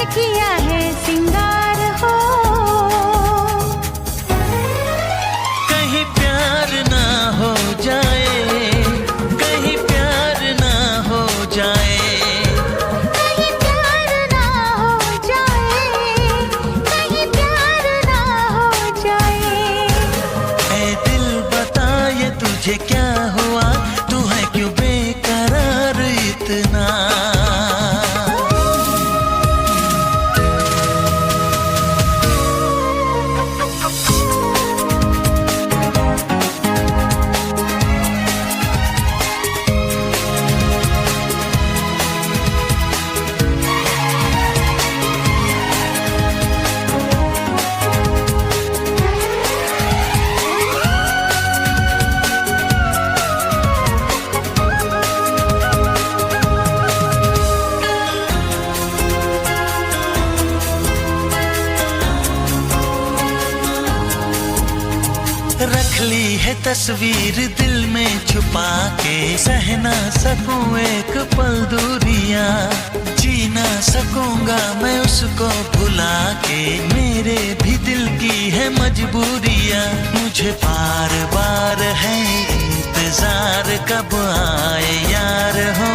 किया है सिंगार हो। कहीं प्यार ना हो जाए, कहीं प्यार ना हो जाए, कहीं प्यार ना हो जाए, कहीं प्यार ना हो जाए। ऐ दिल बता ये तुझे क्या हुआ, तू है क्यों बेकरार इतना। रख ली है तस्वीर दिल में छुपा के, सह ना सकूं एक पल दूरियां, जी ना सकूंगा मैं उसको भुला के, मेरे भी दिल की है मजबूरियां। मुझे बार बार है इंतजार कब आए यार हो।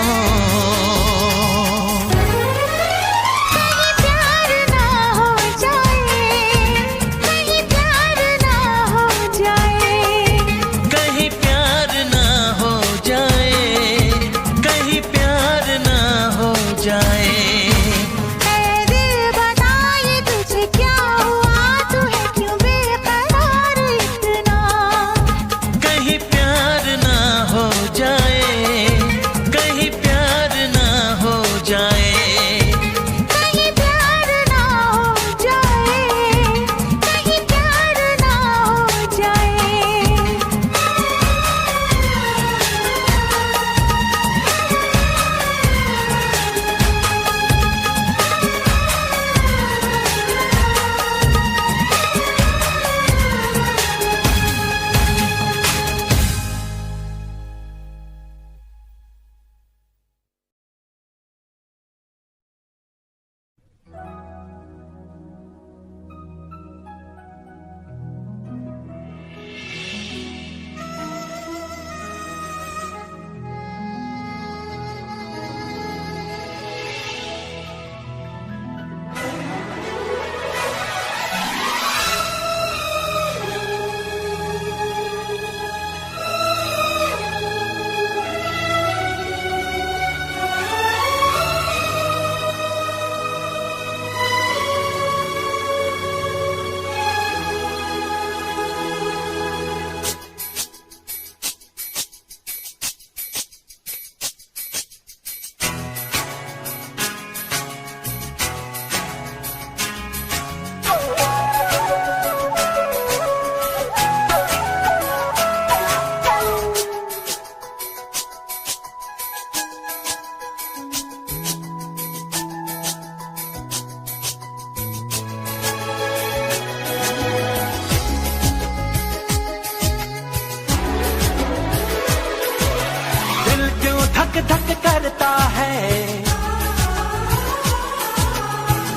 धक करता है,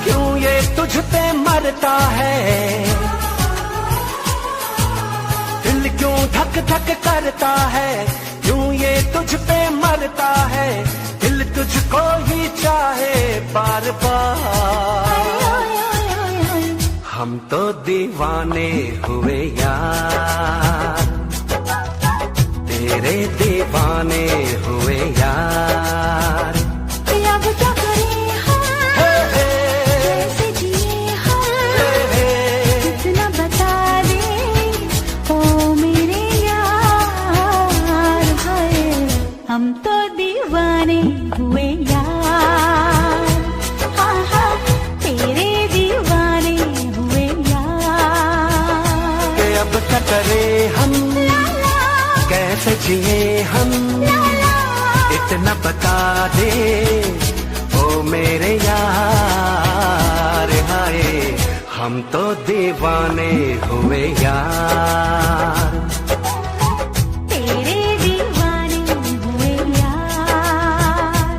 क्यों ये तुझ पे मरता है। दिल क्यों धक धक करता है, क्यों ये तुझ पे मरता है। दिल तुझको ही चाहे बार बार, हम तो दीवाने हुए यार, तेरे दीवाने हुए यार। अब क्या करें हम, कैसे जिए हम, कितना बता दे ओ मेरे यार। हाय हम तो दीवाने हुए यार, हाँ हाँ तेरे दीवाने हुए यार। अब क्या करें हम, कैसे जिए हम, इतना बता दे ओ मेरे यार। हाय हम तो दीवाने हुए यार, तेरे दीवाने हुए यार।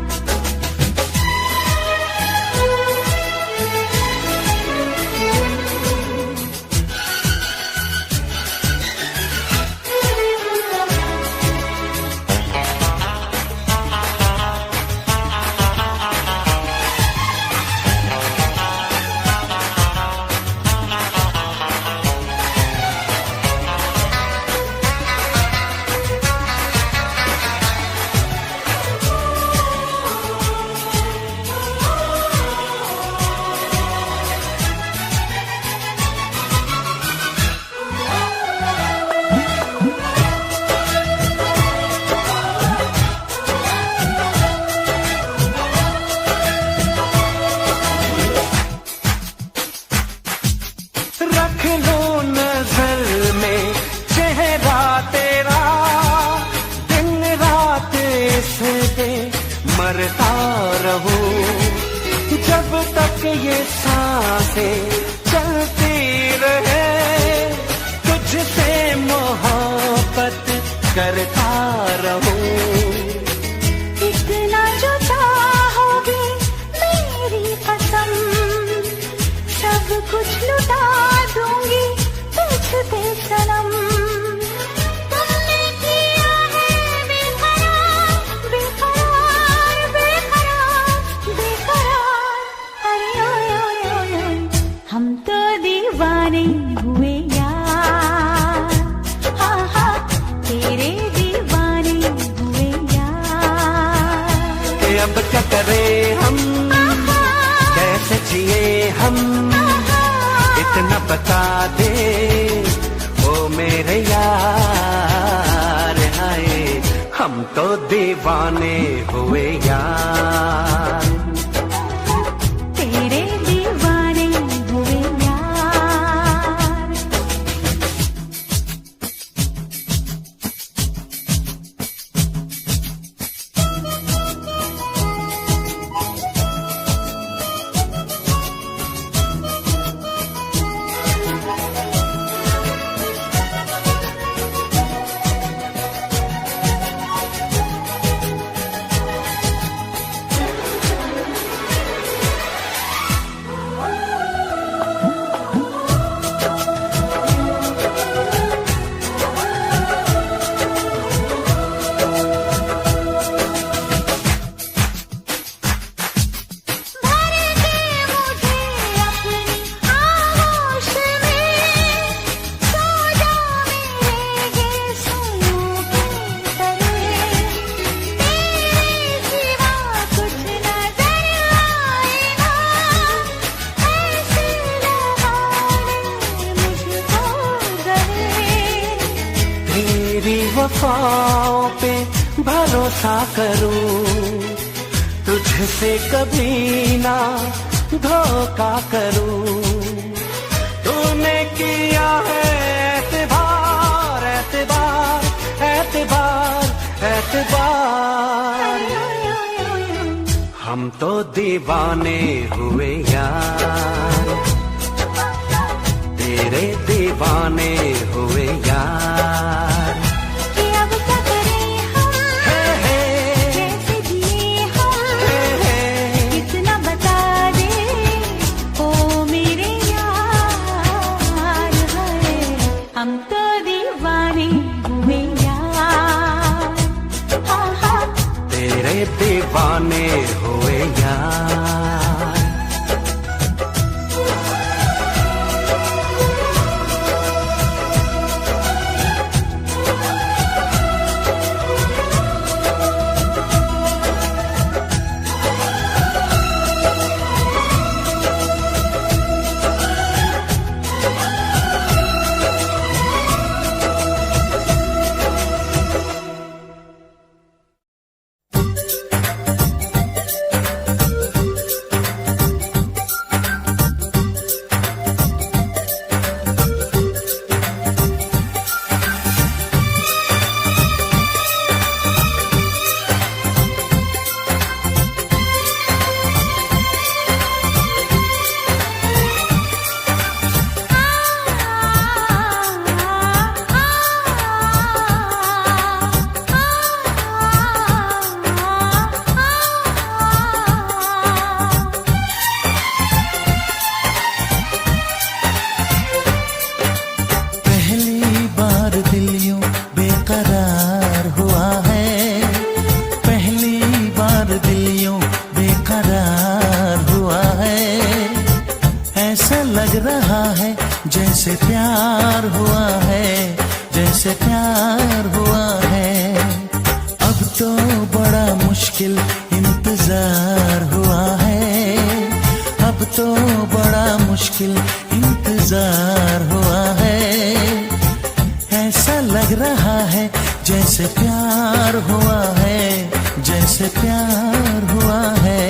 सांसें चलती रहे, तुझसे मोहब्बत करता रहूं। इतना जो चाहोगे मेरी कसम, सब कुछ लुटा दूंगी तुझ पे सनम। तुमने किया है बेकरार, बेकरार, बेकरार, बेकरार। अरे ओए ओए ओए ओए, हम तो दीवाने हुए यार। हाँ हाँ, तेरे दीवाने हुए यार। कि अब क्या करें हम, कैसे जिए हम, इतना बता दे ओ मेरे यार। हाय हम तो दीवाने हुए यार। तेरे दीवाने हुए यार। वफाओं पे भरोसा करूं, तुझसे कभी ना धोखा करूं। तूने किया है एतबार, एतबार, एतबार, एतबार। हम तो दीवाने हुए यार, तेरे दीवाने हुए यार। कि अब क्या करें हम, कैसे जिए हम, कितना बता दे ओ मेरे यार। है हम तो दीवाने हुए यार। हाँ हाँ, तेरे दीवाने हुए यार। जैसे प्यार हुआ है, जैसे प्यार हुआ है। अब तो बड़ा मुश्किल इंतजार हुआ है, अब तो बड़ा मुश्किल इंतजार हुआ है। ऐसा लग रहा है जैसे प्यार हुआ है, जैसे प्यार हुआ है।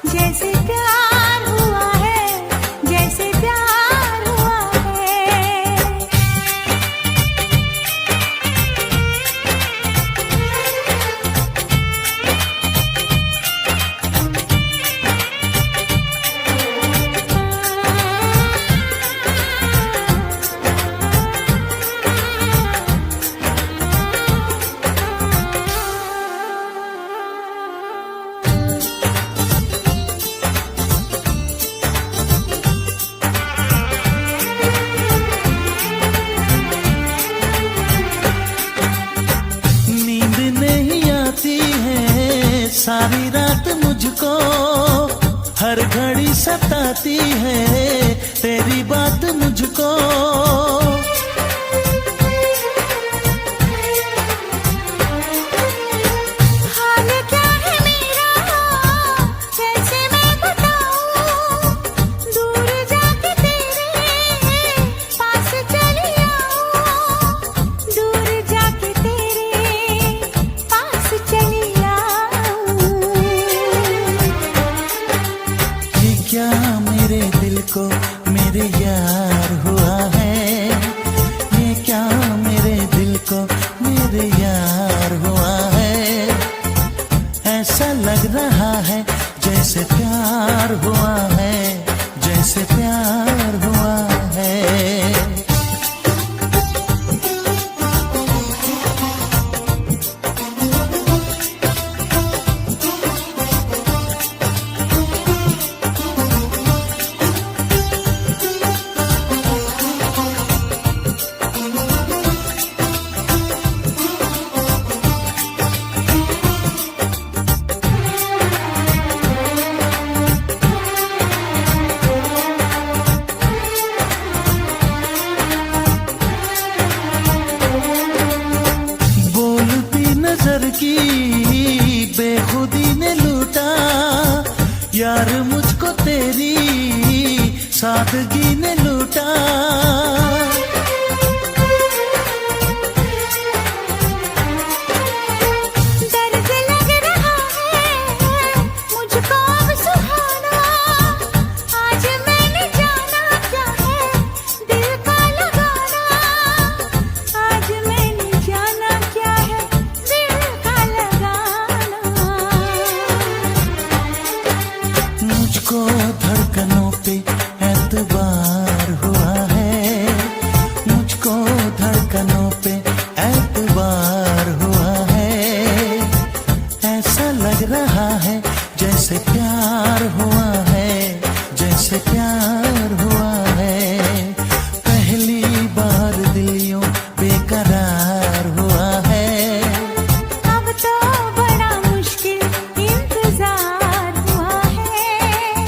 जैसे हर घड़ी सताती है तेरी बात मुझको। हाल क्या है मेरा कैसे मैं बताऊं, दूर जाके तेरे पास चली आऊं, दूर जाके तेरे पास चली आऊं। ये क्या मेरे दिल को मेरे यार हुआ है, ये क्या मेरे दिल को मेरे यार हुआ है। ऐसा लग रहा है जैसे प्यार हुआ है, जैसे प्यार हुआ है। बोलती नजर की बेखुदी ने लूटा, यार मुझको तेरी सादगी ने लूटा। दर्द लग रहा है मुझको अब सुहाना, आज मैंने जाना क्या है दिल का लगाना, आज मैंने जाना क्या है दिल का लगाना। मुझको धड़कनों पे एतबार हुआ है, मुझको धड़कनों पे एतबार हुआ है। ऐसा लग रहा है जैसे प्यार हुआ है, जैसे प्यार हुआ है। पहली बार दिल यूं बेकरार हुआ है। अब तो बड़ा मुश्किल इंतजार हुआ है।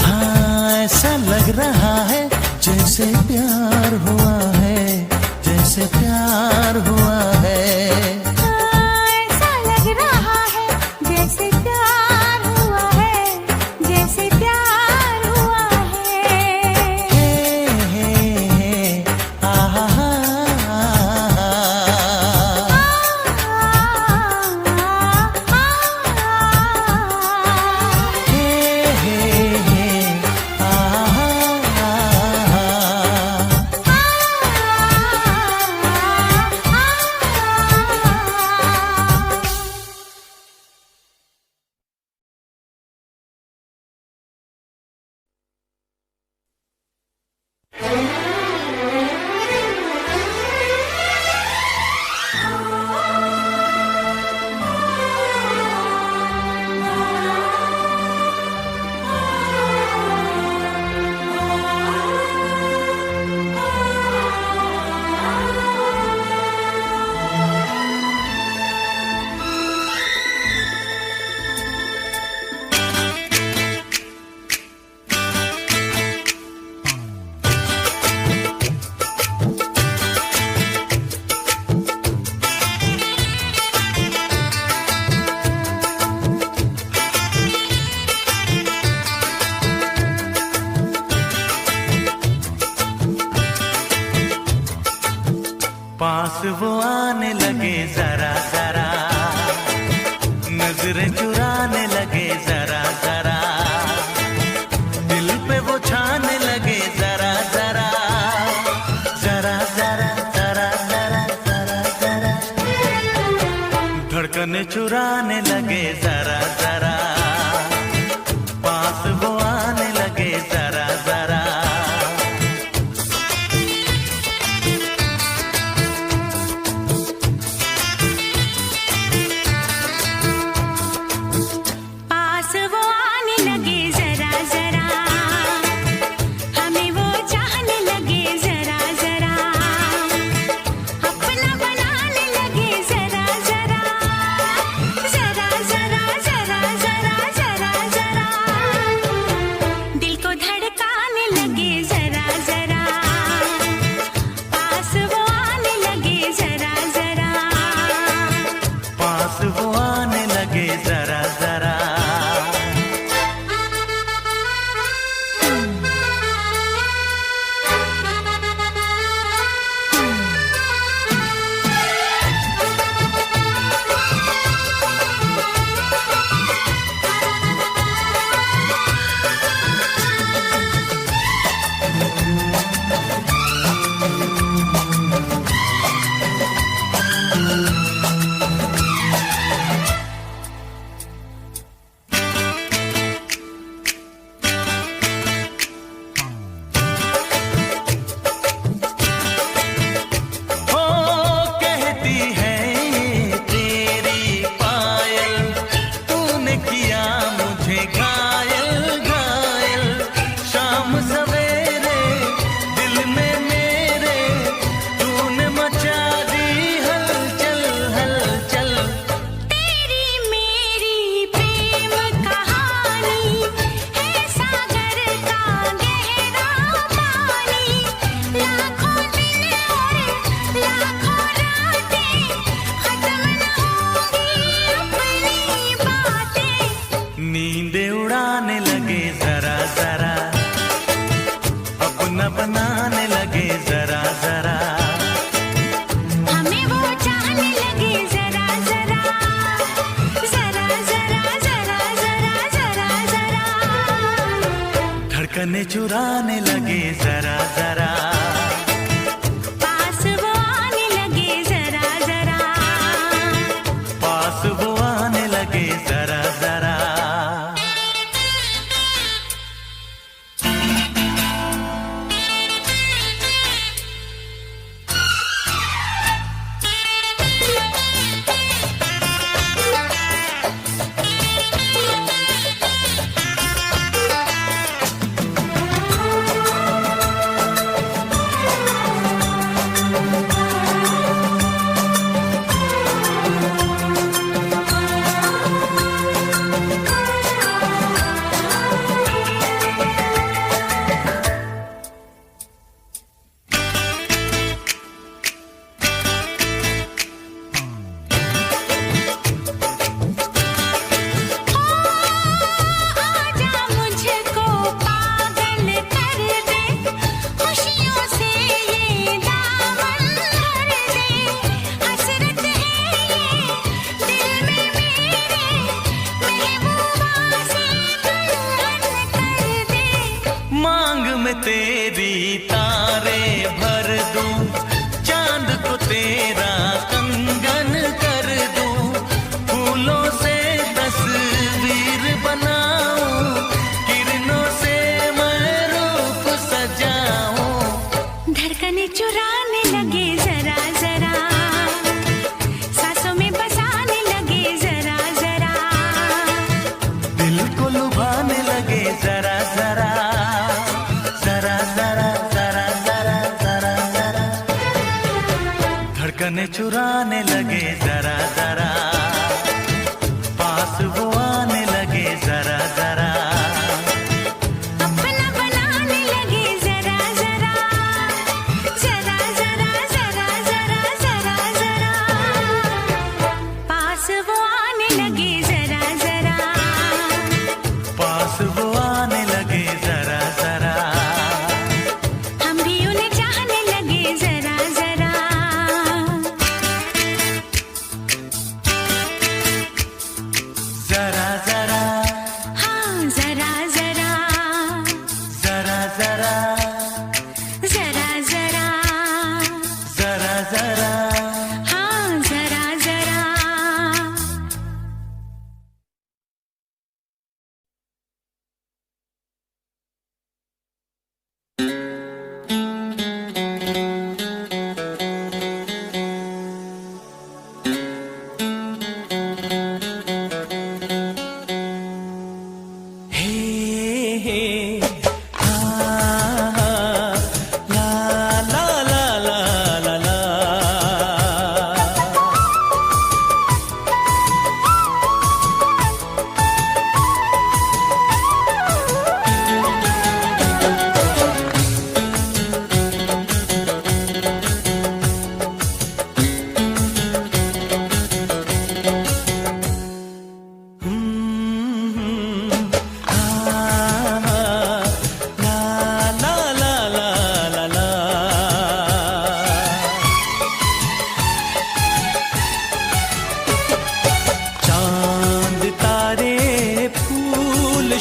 हाँ ऐसा लग रहा है जैसे प्यार हुआ है, जैसे प्यार हुआ है। ऐसा लग रहा है जैसे प्यार हुआ है, जैसे प्यार हुआ है। हे, आहा, हे, आहा। पास वो आने लगे जरा जरा, नजरें चुराने लगे जरा जरा, दिल पे वो छाने लगे जरा जरा, जरा जरा जरा जरा जरा जरा, धड़कन चुराने लगे जरा जरा, पास वो आने लगे जरा जरा। पास वो आने लगे जरा जरा, हमें वो चाहने लगे जरा जरा, अपना बनाने लगे जरा जरा, जरा जरा जरा धड़कने चुराने लगे जरा जरा, पास वो आने लगे जरा जरा, पास वो आने लगे जरा जरा। तेरी तारे भर दूं, चांद को तेरा कंगन कर दूं, फूलों से तस्वीर बनाऊं, किरणों से मैं रूप सजाऊं। धड़कने चुराने लगे जरा जरा, सांसों में बसाने लगे जरा जरा, दिल को लुभाने लगे जरा जरा, जरा जरा जरा जरा जरा जरा। धड़कने चुराने लगे जरा जरा, पास वो आने लगे जरा जरा, अपना बनाने लगे जरा जरा, जरा जरा जरा जरा जरा जरा, पास वो आने लगे जरा जरा, पास वो आने लगे जरा जरा। हम भी उन्हें चाहने लगे जरा जरा, जरा जरा, हाँ जरा जरा, जरा जरा, जरा जरा, जरा जरा। हाँ जरा जरा। हे हे हा हा ला ला ला ला ला ला।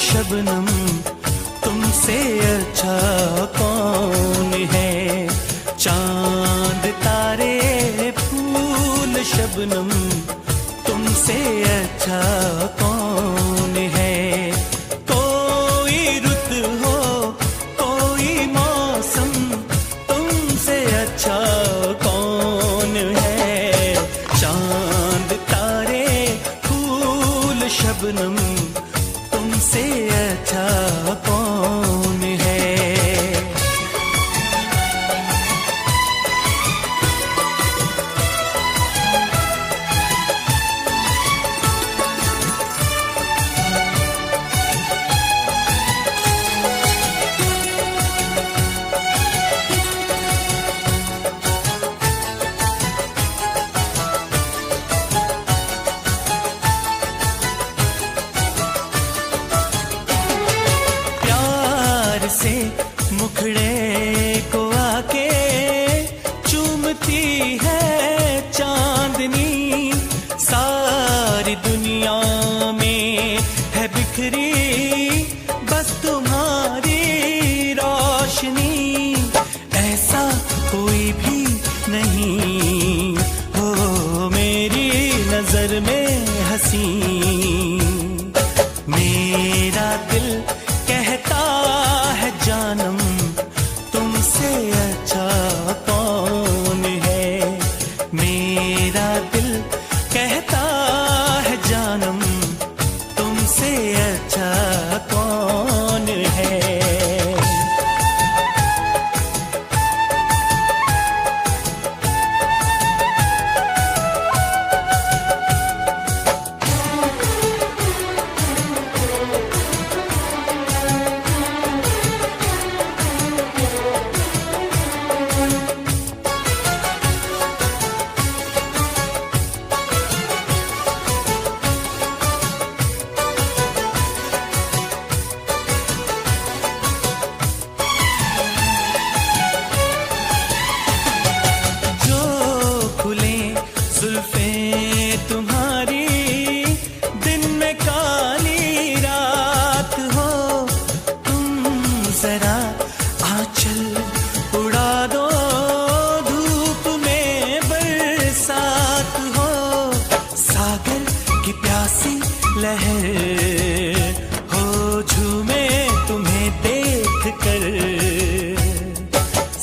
शबनम तुमसे अच्छा कौन है, चांद तारे फूल शबनम तुमसे अच्छा कौन है। कोई रुत हो कोई मौसम तुमसे अच्छा कौन है, चांद तारे फूल शबनम तुमसे अच्छा कौन है। से मुखड़े को आके चूमती है चांदनी, सारी दुनिया में है बिखरी बस तुम्हारी है जानम तुमसे अच्छा कौन है। मेरा दिल कहता है जानम तुमसे अच्छा कौन है। लहर हो झूमे तुम्हें देख कर।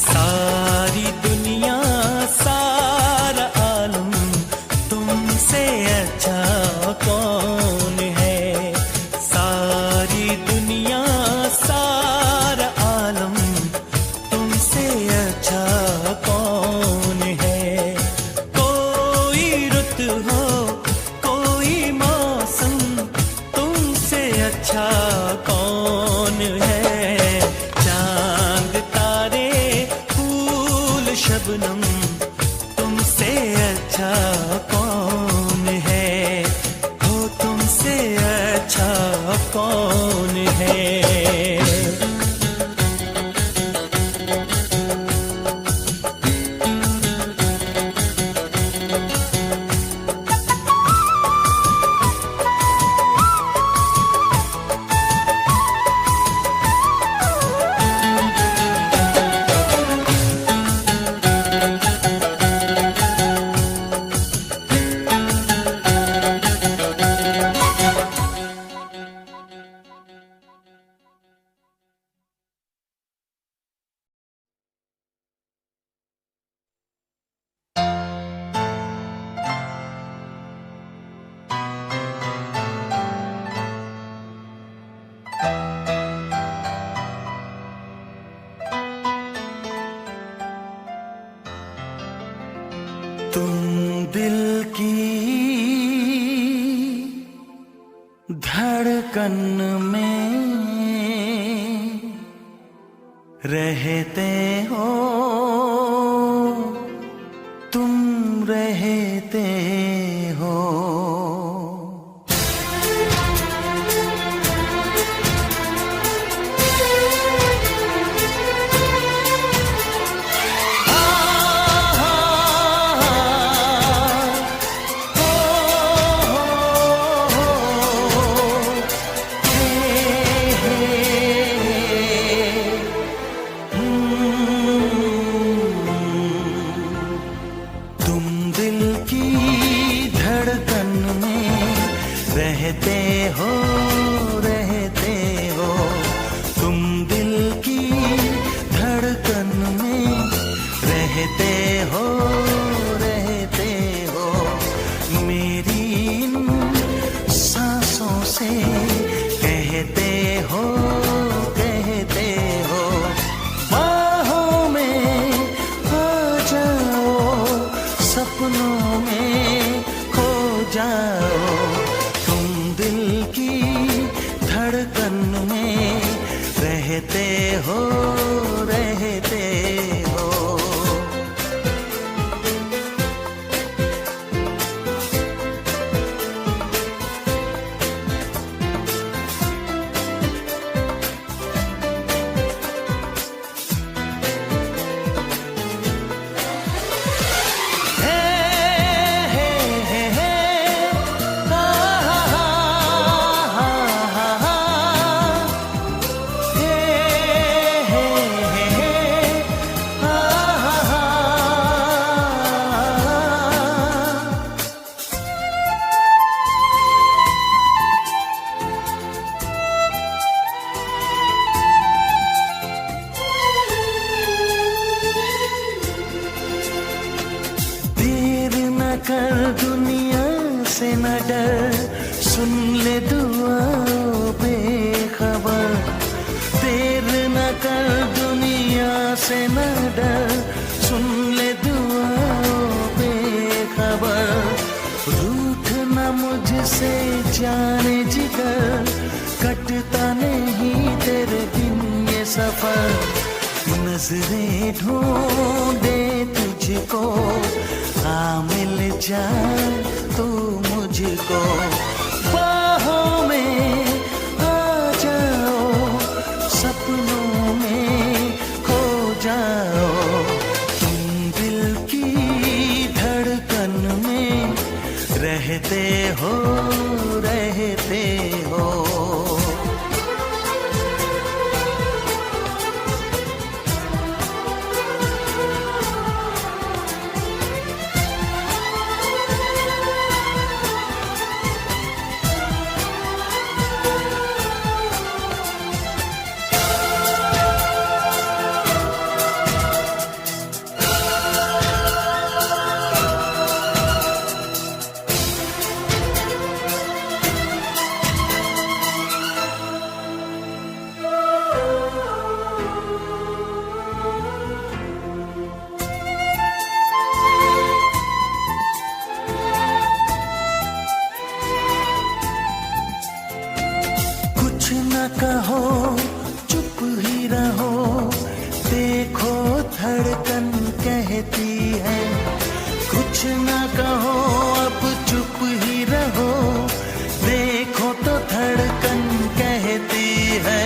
सारी दुनिया सारा आलम तुमसे अच्छा कौन है। सारी दुनिया सारा आलम तुमसे अच्छा कौन है। कोई रुत हो कोई मौसम तुमसे अच्छा कौन है। चांद तारे फूल शबनम तुमसे अच्छा कौन है। हो तुमसे अच्छा कौन है। तुम दिल की धड़कन में रहते हो। तुम रहते हो। रहते हो रहते हो। तुम दिल की धड़कन में रहते हो रहते हो। मेरी इन सांसों से कहते हो कहते हो। बाहों में आ जाओ सपनों में खो जाओ। धड़कन में रहते हो रहते हो। कर दुनिया से न डर, सुन ले दुआओं बेखबर। रूठ न मुझसे जाने जिगर, कटता नहीं तेरे बिन ये सफर। नजरें ढूंढे तुझको, आ मिल जाए तू मुझको। बाहों में आ जाओ, सपनों में खो जाओ। तुम दिल की धड़कन में रहते हो, रहते हो। कहो चुप ही रहो, देखो धड़कन कहती है। कुछ ना कहो अब चुप ही रहो, देखो तो धड़कन कहती है।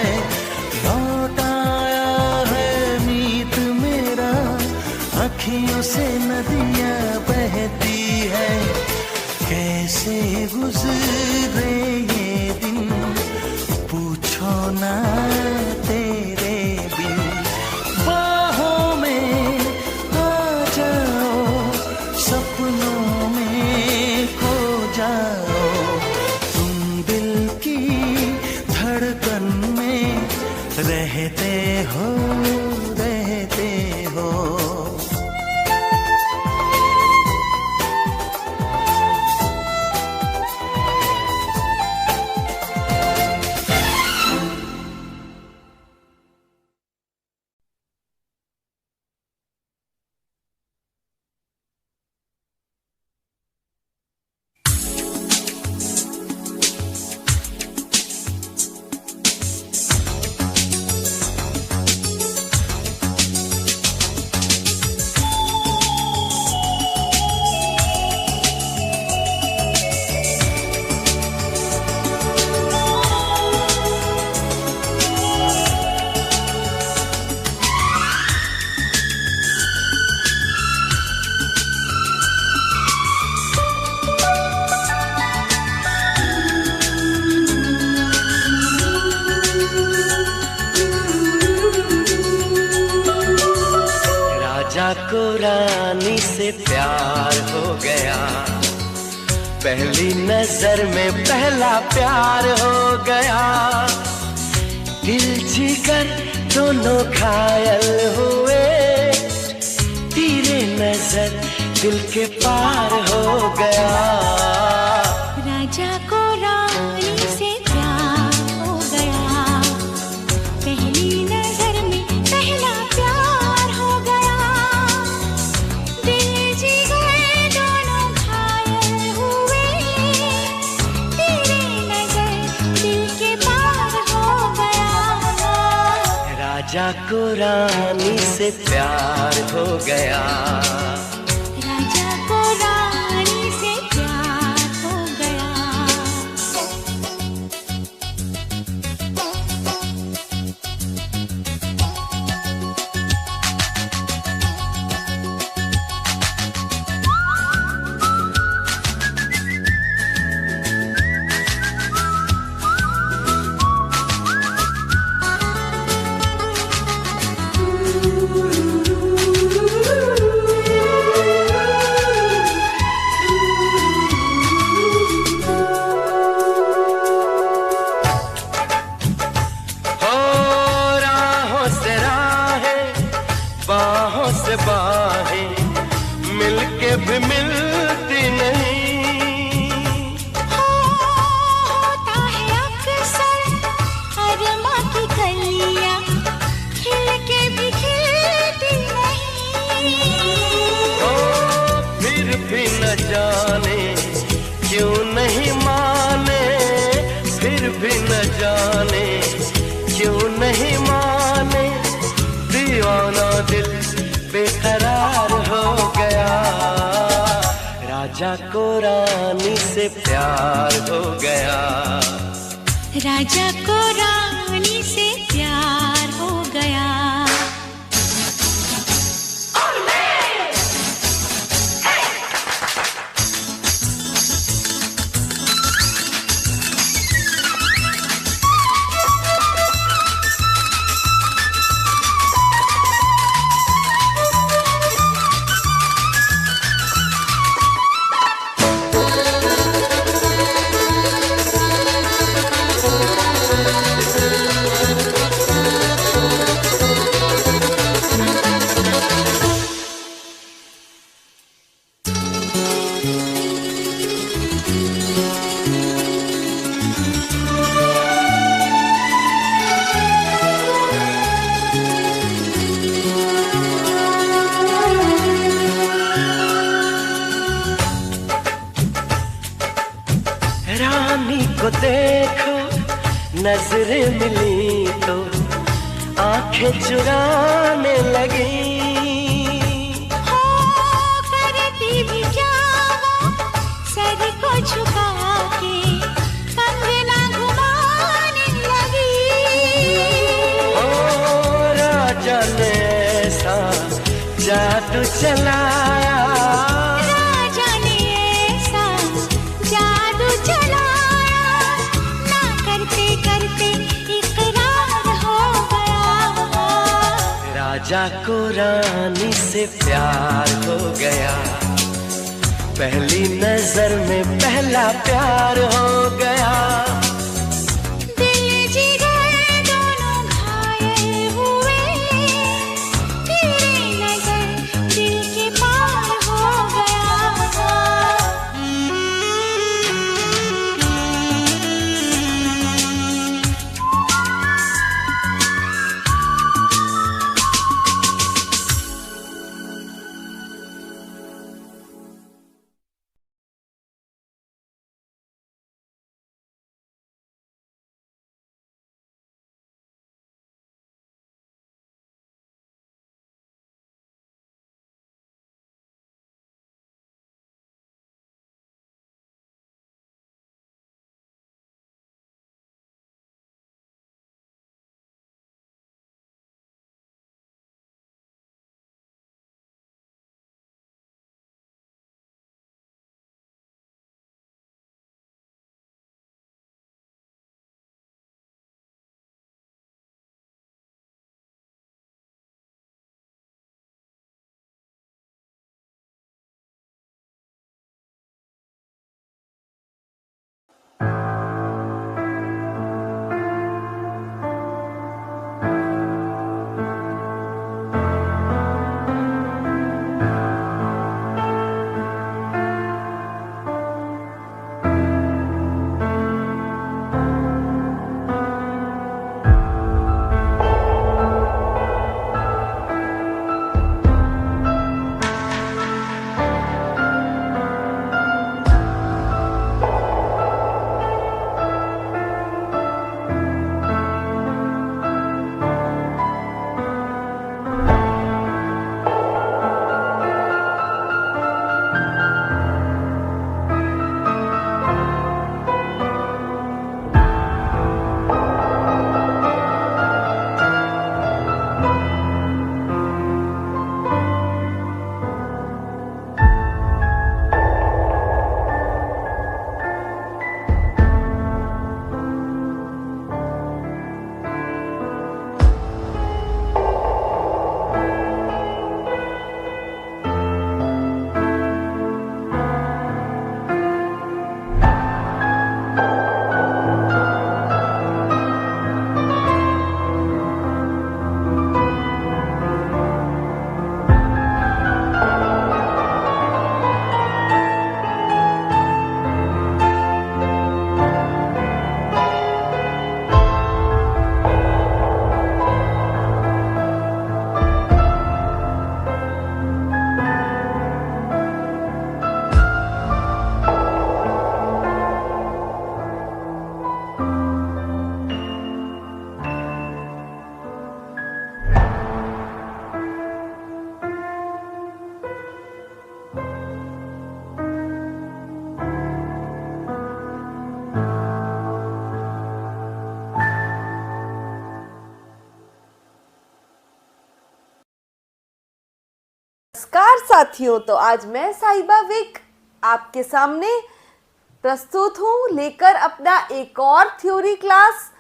लौट आया है मीत मेरा, अखियों से नदियां बहती है। कैसे गुजरे ये दिन पूछो ना तेरे बिन। बाहों में आ जाओ, सपनों में खो जाओ। तुम दिल की धड़कन में रहते हो, रहते हो। को रानी से प्यार हो गया, पहली नजर में पहला प्यार हो गया। दिल जिगर दोनों घायल हुए, तेरे नजर दिल के पार हो गया। राजा को रानी से प्यार हो गया, पहली नजर में पहला प्यार हो गया। दिल जिगर दोनों घायल हुए, तेरे नजर दिल के पार हो गया। राजा को रानी से प्यार हो गया, राजा को रानी से प्यार हो गया। को रानी से प्यार हो गया। राजा को रानी से प्यार हो गया। रानी को देखो नजरें मिली तो आंखें चुराने लगी। हो करती भी क्या वो सर को झुका के कंगना घुमाने लगी। ओ राजा ने ऐसा जादू चलाया, राजा ने ऐसा जादू चलाया, ना करते करते इकरार हो गया। राजा को रानी से प्यार हो गया। पहली नजर में पहला प्यार हो गया। नमस्कार साथियों, तो आज मैं साहिबा विक आपके सामने प्रस्तुत हूँ लेकर अपना एक और थ्योरी क्लास।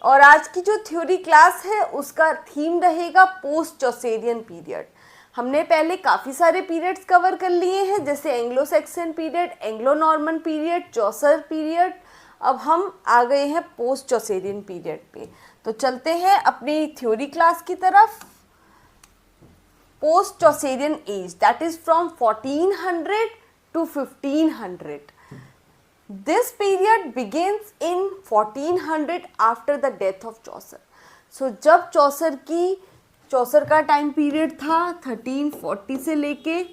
और आज की जो थ्योरी क्लास है उसका थीम रहेगा पोस्ट चौसेरियन पीरियड। हमने पहले काफ़ी सारे पीरियड्स कवर कर लिए हैं, जैसे Anglo Saxon period, Anglo Norman period, Chaucer period. अब हम आ गए हैं पोस्ट चौसेरियन पीरियड पे। तो चलते हैं अपनी थ्योरी क्लास की तरफ। Post Chaucerian age, that is from 1400 to 1500. This period begins in 1400 after the death of Chaucer. So जब चौसर का टाइम पीरियड था 1340 से लेके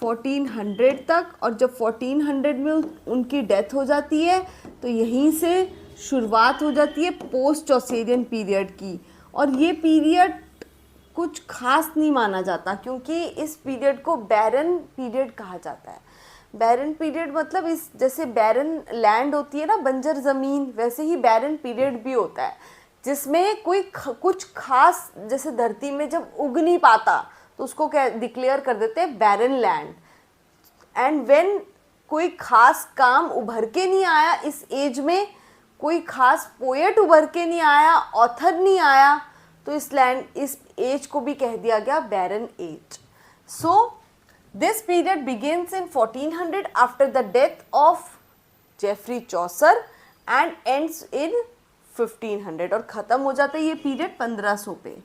1400 तक, और जब 1400 में उनकी डेथ हो जाती है तो यहीं से शुरुआत हो जाती है पोस्ट चौसेरियन पीरियड की। और ये पीरियड कुछ खास नहीं माना जाता, क्योंकि इस पीरियड को बैरन पीरियड कहा जाता है। बैरन पीरियड मतलब इस जैसे बैरन लैंड होती है ना, बंजर ज़मीन, वैसे ही बैरन पीरियड भी होता है, जिसमें कुछ खास, जैसे धरती में जब उग नहीं पाता तो उसको क्या डिक्लेयर कर देते हैं, बैरन लैंड। एंड व्हेन कोई खास काम उभर के नहीं आया इस एज में, कोई खास पोएट उभर के नहीं आया, ऑथर नहीं आया, तो इस एज को भी कह दिया गया barren age. So this period begins in 1400 after the death of Geoffrey Chaucer and ends in 1500, और ख़त्म हो जाता है ये पीरियड 1500 पे।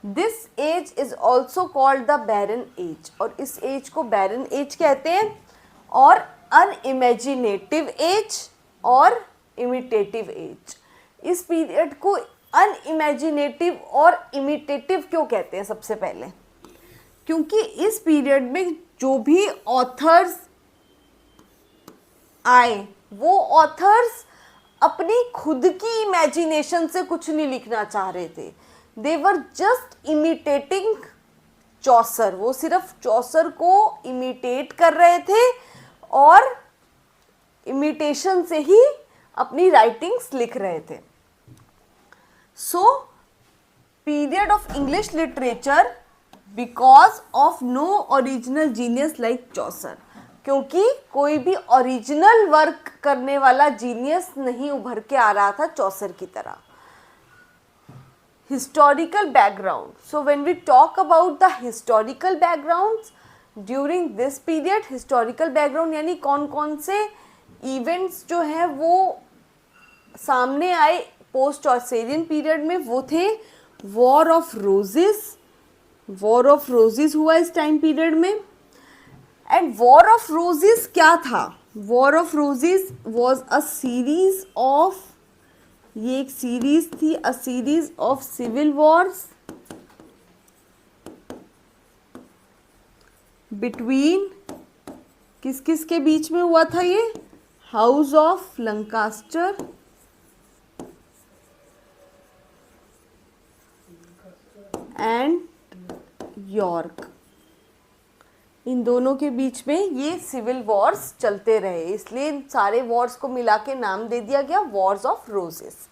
This age is also called the barren age, और इस एज को बैरन एज कहते हैं, और अनइमेजिनेटिव एज और इमिटेटिव एज। इस पीरियड को अनइमेजिनेटिव और इमिटेटिव क्यों कहते हैं? सबसे पहले क्योंकि इस पीरियड में जो भी ऑथर्स आए, वो ऑथर्स अपनी खुद की इमेजिनेशन से कुछ नहीं लिखना चाह रहे थे। दे वर जस्ट इमिटेटिंग चौसर, वो सिर्फ चौसर को इमिटेट कर रहे थे और इमिटेशन से ही अपनी राइटिंग्स लिख रहे थे। So period of English literature because of no original genius like Chaucer, क्योंकि कोई भी ओरिजिनल वर्क करने वाला जीनियस नहीं उभर के आ रहा था चौसर की तरह। Historical background, so when we talk about the historical backgrounds during this period, historical background यानी कौन कौन से इवेंट्स जो हैं वो सामने आए पोस्ट चौसेरियन पीरियड में, वो थे war of roses. War of roses हुआ इस टाइम पीरियड में। एंड वॉर ऑफ रोजेस क्या था? War of roses was a series of, ये एक सीरीज थी, a series of civil wars between, किस किस के बीच में हुआ था ये? House of Lancaster and York. इन दोनों के बीच में ये सिविल वॉर्स चलते रहे, इसलिए इन सारे वॉर्स को मिला के नाम दे दिया गया वॉर्स ऑफ रोजेस।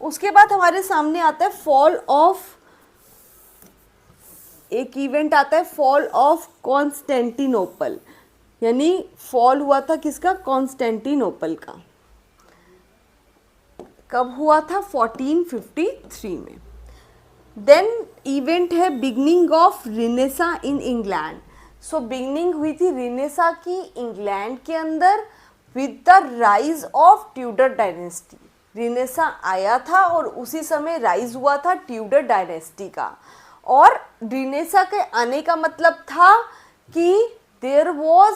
उसके बाद हमारे सामने आता है फॉल ऑफ, एक इवेंट आता है फॉल ऑफ कॉन्स्टेंटिनोपल, यानी फॉल हुआ था किसका? कॉन्स्टेंटिनोपल का। कब हुआ था? 1453 में। देन इवेंट है beginning of renaissance in England. So beginning हुई थी रिनेसा की इंग्लैंड के अंदर with the rise of Tudor dynasty. Renaissance आया था और उसी समय राइज हुआ था ट्यूडर डायनेस्टी का। और रिनेसा के आने का मतलब था कि there was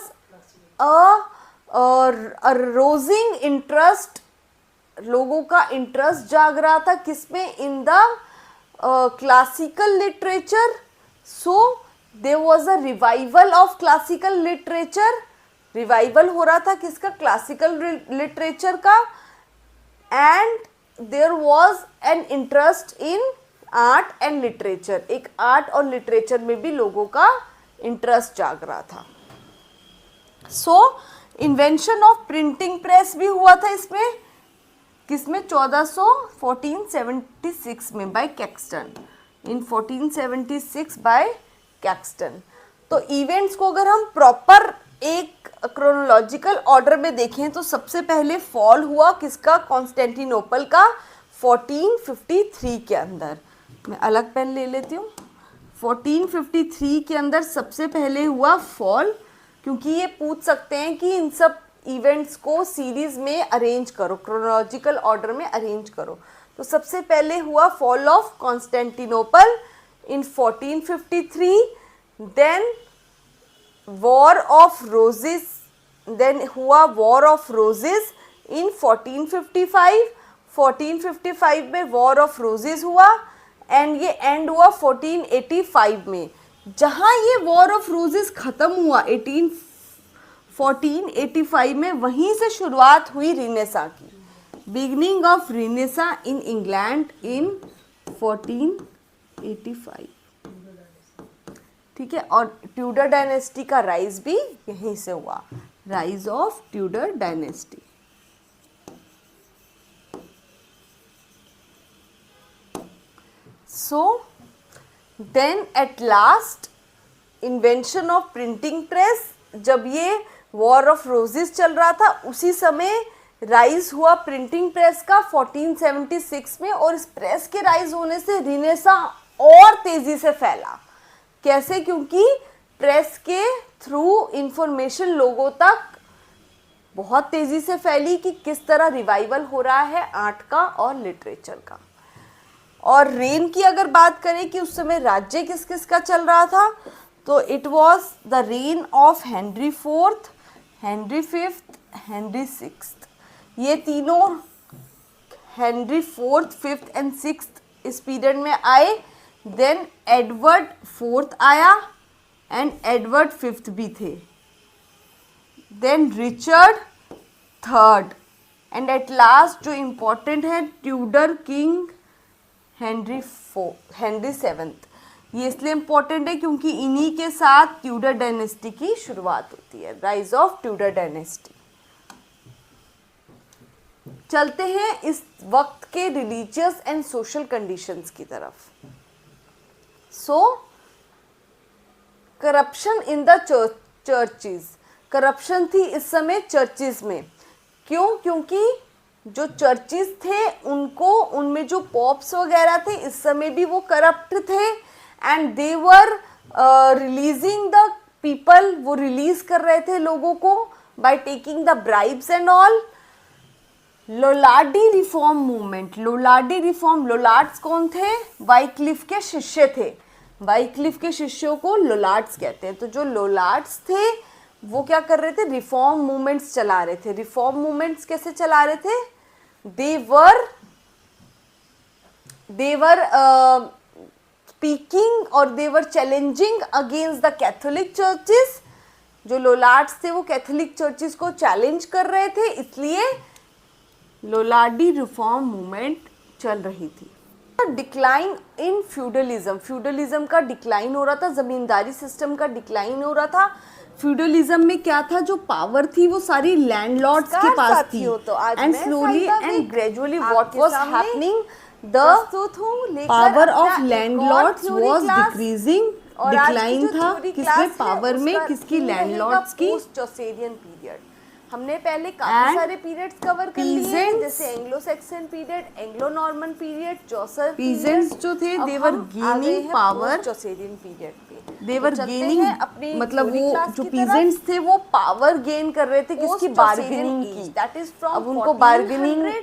a rousing interest, लोगों का इंटरेस्ट जाग रहा था किसमें? In the classical literature. So there was a revival of classical literature. Revival हो रहा था किसका? क्लासिकल लिटरेचर का। And there was an interest in art and literature, एक आर्ट और लिटरेचर में भी लोगों का इंटरेस्ट जाग रहा था। So invention of printing press भी हुआ था इसमें, किसमें? 1476 में बाय कैक्सटन, इन 1476 बाय कैक्सटन। तो इवेंट्स को अगर हम प्रॉपर एक क्रोनोलॉजिकल ऑर्डर में देखें तो सबसे पहले फॉल हुआ किसका, कॉन्स्टेंटिनोपल का 1453 के अंदर। मैं अलग पेन ले लेती हूँ। 1453 के अंदर सबसे पहले हुआ फॉल, क्योंकि ये पूछ सकते हैं कि इन सब इवेंट्स को सीरीज में अरेंज करो, क्रोनोलॉजिकल ऑर्डर में अरेंज करो। तो सबसे पहले हुआ fall of Constantinople in 1453, then war of roses, then हुआ वॉर ऑफ रोजेस इन 1455। 1455 में वॉर ऑफ रोजेस हुआ एंड ये एंड हुआ 1485 में। जहां ये वॉर ऑफ रोजेस खत्म हुआ 1485 में, वहीं से शुरुआत हुई रिनेसा की, beginning of renaissance in England in 1485। ठीक है, और ट्यूडर डायनेस्टी का राइज भी यहीं से हुआ, rise of Tudor dynasty. So then at last invention of printing press, जब ये वॉर ऑफ रोजेस चल रहा था उसी समय राइज हुआ प्रिंटिंग प्रेस का 1476 में, और इस प्रेस के राइज होने से रिनेसा और तेजी से फैला। कैसे? क्योंकि प्रेस के थ्रू इंफॉर्मेशन लोगों तक बहुत तेजी से फैली कि किस तरह रिवाइवल हो रहा है आर्ट का और लिटरेचर का। और रेन की अगर बात करें कि उस समय राज्य किस किस का चल रहा था, तो it was the reign of Henry fourth, Henry fifth, Henry sixth. ये तीनों Henry fourth, fifth and sixth इस पीरियड में आए। देन एडवर्ड फोर्थ आया एंड एडवर्ड फिफ्थ भी थे। Then Richard third and at last जो इम्पोर्टेंट है ट्यूडर किंग हेनरी सेवन्थ। ये इसलिए इम्पोर्टेंट है क्योंकि इन्हीं के साथ ट्यूडर डायनेस्टी की शुरुआत होती है, राइज ऑफ ट्यूडर डायनेस्टी। चलते हैं इस वक्त के रिलीजियस एंड सोशल कंडीशंस की तरफ। So corruption in the churches, corruption थी इस समय चर्चेस में। क्यों? क्योंकि जो चर्चेस थे उनको, उनमें जो पॉप्स वगैरह थे इस समय भी वो करप्ट थे and they were releasing the people, वो रिलीज कर रहे थे लोगों को by taking the bribes and all. Lollardy reform movement, Lollardy reform, Lollards कौन थे? वाइक्लिफ के शिष्य थे। वाइक्लिफ के शिष्यों को लोलार्ड्स कहते हैं। तो जो लोलार्ड्स थे वो क्या कर रहे थे? रिफॉर्म मूवमेंट्स चला रहे थे। रिफॉर्म मूवमेंट्स कैसे चला रहे थे? दे वर स्पीकिंग और they were challenging against the Catholic churches. जो लोलार्ड्स थे वो कैथोलिक चर्चेस को चैलेंज कर रहे थे, इसलिए लोलार्डी रिफॉर्म मूवमेंट चल रही थी। डिक्लाइन इन फ्यूडलिज्म, फ्यूडलिज्म का डिक्लाइन हो रहा था, जमींदारी सिस्टम का डिक्लाइन हो रहा था। फ्यूडलिज्म में क्या था? जो पावर थी वो सारी लैंडलॉर्ड्स के पास थी and slowly and gradually what was happening, the power of landlords was decreasing, decline था। किसके पावर में? किसकी? लैंडलॉर्ड्स की। चौसेरियन पीरियड हमने पहले काफी सारे पीरियड्स कवर कर लिए हैं, जैसे Anglo Saxon period, Anglo Norman period, Chaucer. Peasants जो थे they were gaining power, Chaucerian period पे दे वर गेनिंग, मतलब वो जो पीजेंट्स थे वो पावर गेन कर रहे थे किसकी? बार्गेनिंग की। दैट इज फ्रॉम अब उनको बार्गेनिंग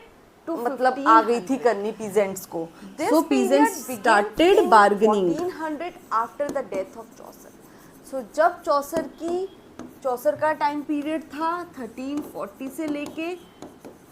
मतलब आ गई थी करनी पीजेंट्स को। So peasants started bargaining 1400 after the death of Chaucer. So जब चौसर का टाइम पीरियड था 1340 से लेके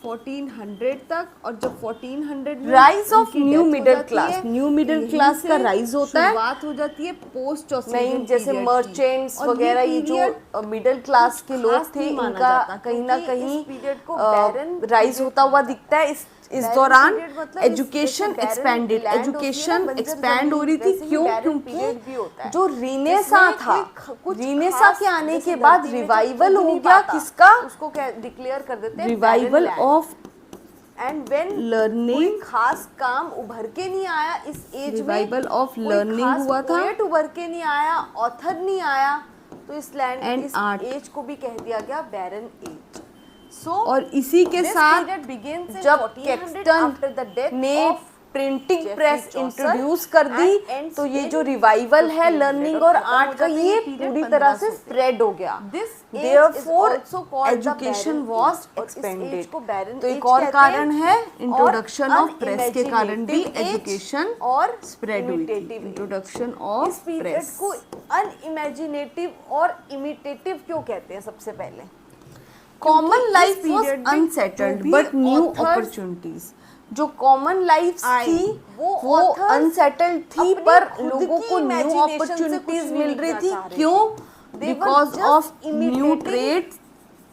1400 तक, और जब 1400 में राइज ऑफ उनकी न्यू death हो मिडिल जाती क्लास, है, न्यू मिडिल यहीं क्लास का से राइज होता है। शुरुआत हो जाती है पोस्ट चौसेरियन नहीं, जैसे पीरियड की। मर्चेंट्स और वगैरह ये period जो मिडिल क्लास के लोग खास थे नहीं माना इनका जाता, कहीं ना क्योंकि कहीं इस period को barren राइज period होता हुआ दिखता है। इस barren दौरान period मतलब एजुकेशन जैसे barren एक्सपेंडेड, land होती है ना, एजुकेशन बंजर एक्सपैंड हो जमीन, रही थी। वैसे ही क्यों? barren period भी होता क्योंकि है। जो रीनेसा इसमें था, कुछ रीनेसा खास के आने जैसे के बाद धरती में रिवाइवल जो हो नहीं गया पाता, किसका? उसको क्या डिक्लेयर कर देते हैं? Revival barren land। Of and when Learning, कोई खास काम उभर के नहीं आया इस एज में, revival of learning हुआ था, पोएट उभर के नहीं आया, ऑथर नहीं आया, तो इस लैंड And इस art. एज को भी कह दिया गया बैरन एज। सो और इसी के साथ जब कैक्सटन ने प्रिंटिंग प्रेस इंट्रोड्यूस कर दी तो ये जो रिवाइवल है लर्निंग और आर्ट का ये पूरी तरह से स्प्रेड हो गया। Therefore, education was expanded। तो एक और कारण है इंट्रोडक्शन ऑफ प्रेस के कारण भी एजुकेशन और स्प्रेड हुई थी। इंट्रोडक्शन ऑफ इस पीरियड प्रेस को अनइमेजिनेटिव और इमिटेटिव क्यों कहते हैं? सबसे पहले कॉमन लाइफ वाज period में अनसेटल्ड जो भी बट न्यू authors अपॉर्चुनिटीज। जो कॉमन लाइफ थी वो अनसेटल्ड थी, अपनी पर खुद लोगों की को न्यू imagination से अपॉर्चुनिटीज कुछ मिल नहीं रही लिखना थी। चाह रहे क्यों? थे। They were because just of new imitating trade,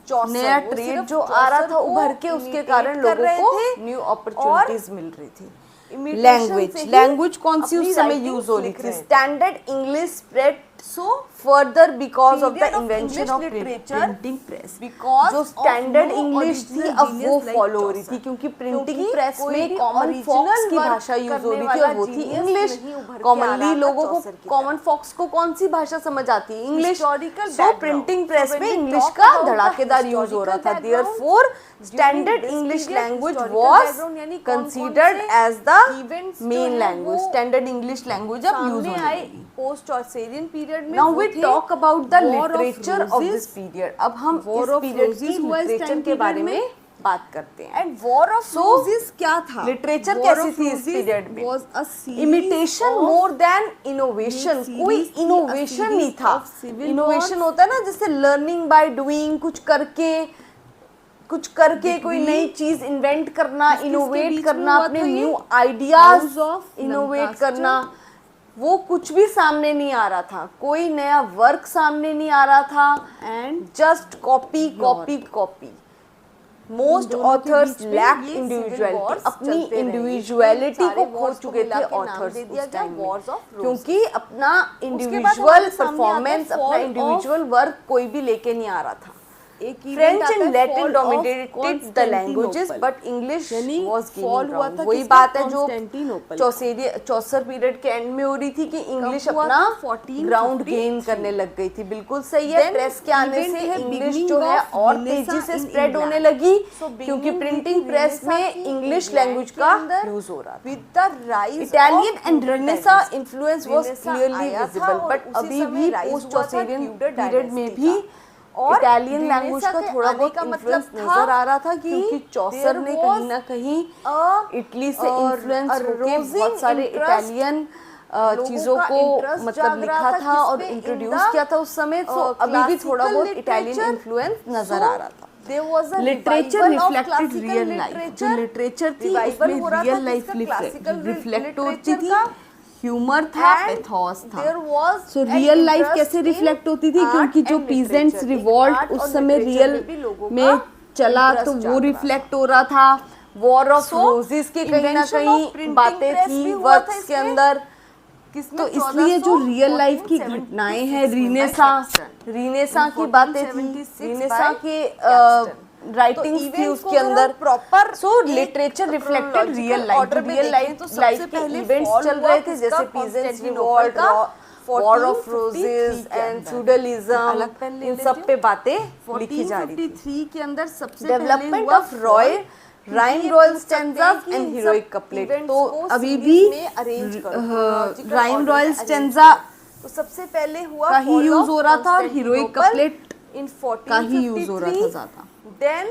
Chaucer. नया वो ट्रेड सिर्फ जो आ रहा था चौसर को उभर के, उसके imitate कारण कर लोगों रहे को थे न्यू और अपॉर्चुनिटीज मिल रही थी। imitation लैंग्वेज से ही लैंग्वेज कौन सी अपनी उस समय writings यूज हो रही लिख थी? रहे थे। Standard English spread So, further because of the period of invention English of literature printing press. because जो of स्टैंडर्ड no इंग्लिश थी original अब वो genius like फॉलो हो रही Chaucer। थी, क्योंकि प्रिंटिंग क्योंकि प्रेस कोई में भी कॉमन original फॉक्स की work भाषा यूज हो रही थी करने और वो थी वाला इंग्लिश। genius नहीं उभर के आ कॉमनली रहा था लोगों को Chaucer की कॉमन फॉक्स को कौन सी भाषा समझ आती है? English. Historical so background। Printing press So when में we इंग्लिश talk का about the धड़ाकेदार यूज हो रहा था। historical therefore background, standard during this English period, language historical was background यानी कौन-कौन कंसीडर्ड से एज द events जो मेन हैं लैंग्वेज। वो स्टैंडर्ड इंग्लिश लैंग्वेज अब यूज सामने होने आए लगी। पोस्ट चौसरियन पीरियड में। Now वो we थे talk about the War of literature of Roses। this period। अब हम War इस of पीरियड Roses की हुआ इस लिटरेचर time के period बारे में। में बात करते हैं। And war of So, roses क्या था? लिटरेचर War कैसी of थी इस Roses पीरियड में? was a series imitation of- more than innovation. ये कोई series थी, इनोवेशन a नहीं था। series of civil innovation wars। होता है ना, जैसे लर्निंग बाय डूइंग, कुछ करके कोई नई चीज इन्वेंट करना, किसके इनोवेट बीच में करना, हुआ अपने था ये? New ideas House of innovate Lancaster। करना, वो कुछ भी सामने नहीं आ रहा था। कोई नया वर्क सामने नहीं आ रहा था। And just copy. मोस्ट दोनों के ऑथर्स बीच में लैक ये इंडिविजुअलिटी। civil wars अपनी चलते रहे। इंडिविजुअलिटी सारे को खो wars को चुके मिला थे के नाम ऑथर्स दे दिया उस गया टाइम में, Wars of Roses। क्योंकि अपना हमारे इंडिविजुअल सामने आता है परफॉर्मेंस, अपना fall of- इंडिविजुअल वर्क कोई भी लेके नहीं आ रहा था। एक event फ्रेंच आता एंड है Latin fall of dominated the languages Constantinople। But English यानी वाज fall हुआ था वही किसका? बात है जो Constantinople का। चौसर पीरियड के एंड में हो रही थी कि इंग्लिश हुआ अपना था? 1453 ग्राउंड गेन करने लग गई थी। बिल्कुल सही है। Then प्रेस के आने event से है इंग्लिश beginning जो है of और Renaissance तेजी से in स्प्रेड होने England। लगी, So क्योंकि beginning प्रिंटिंग हुई प्रेस Renaissance में की इंग्लिश England लैंग्वेज के का अंदर यूज हो रहा था। with the rise Italian of and Tudor Renaissance dynasty। Influence was Renaissance clearly आया था विजिबल, और बट उसी अभी समय भी rise पोस्ट हुआ था चौसरियन Tudor पीरियड में dynasty भी का। और इटालियन लैंग्वेज का Renaissance थोड़ा के बहुत आने का इन्फ्लुएंस मतलब था नजर आ रहा था, कि क्योंकि चौसर there ने was कहीं ना कहीं a- इटली से a इन्फ्लुएंस होके rising बहुत सारे interest, इटालियन लोगों चीजों का को interest मतलब जाग लिखा रहा था था और किसपे? In इंट्रोड्यूस the, किया था उस समय। तो अभी भी थोड़ा classical बहुत इटालियन literature। इन्फ्लुएंस नजर So, आ रहा था। there was a literature revival of reflected classical real life. जो literature। लिटरेचर थी Revival उसमें हो रहा था रियल लाइफ किसका? Classical रिफ्लेक्ट होती literature थी, का। ह्यूमर था, And पेथोस था। there was so an real life interest कैसे in रिफ्लेक्ट होती थी? art क्योंकि जो and peasants literature। Revolt art उस और समय literature रियल में भी लोगों का में चला, interest तो जाग वो रहा रिफ्लेक्ट हो रहा था। वॉर ऑफ So, रोजेस के कहीं ना invention of कहीं printing बातें press थी भी हुआ था वर्क्स के इसमें। अंदर। किसमें? तो इसलिए जो रियल लाइफ की 1476 घटनाएं हैं, में रीनेसा की बातें थी, 1476 रीनेसा by के Caxton। राइटिंग्स तो थी events उसके को अगर अंदर हम proper so literature reflected chronological real life. order में रियल देखें लाइफ तो सबसे लाइफ के पहले इवेंट्स fall चल हुआ रहे थे, किसका? जैसे पीजेंट्स Constantinople रिवॉल्ट, का वॉर ऑफ 1453 रोजेस के एंड अंदर। फ्यूडलिज्म, अलग पेन ले इन लेती सब हूँ। पे बातें लिखी जा रही थी। 1453 के अंदर सबसे पहले डेवलपमेंट हुआ ऑफ रॉय fall। राइम ये रॉयल पूछ सकते हैं स्टेंजास कि एंड इन हीरोइक सब कपलेट। events तो को अभी series भी में arrange करो, chronological राइम order रॉयल में arrange स्टेंजा करो। तो सबसे पहले हुआ का ही fall यूज of हो रहा था और हीरोइक Constantinople कपलेट in का ही यूज हो रहा था 1453। ज्यादा। Then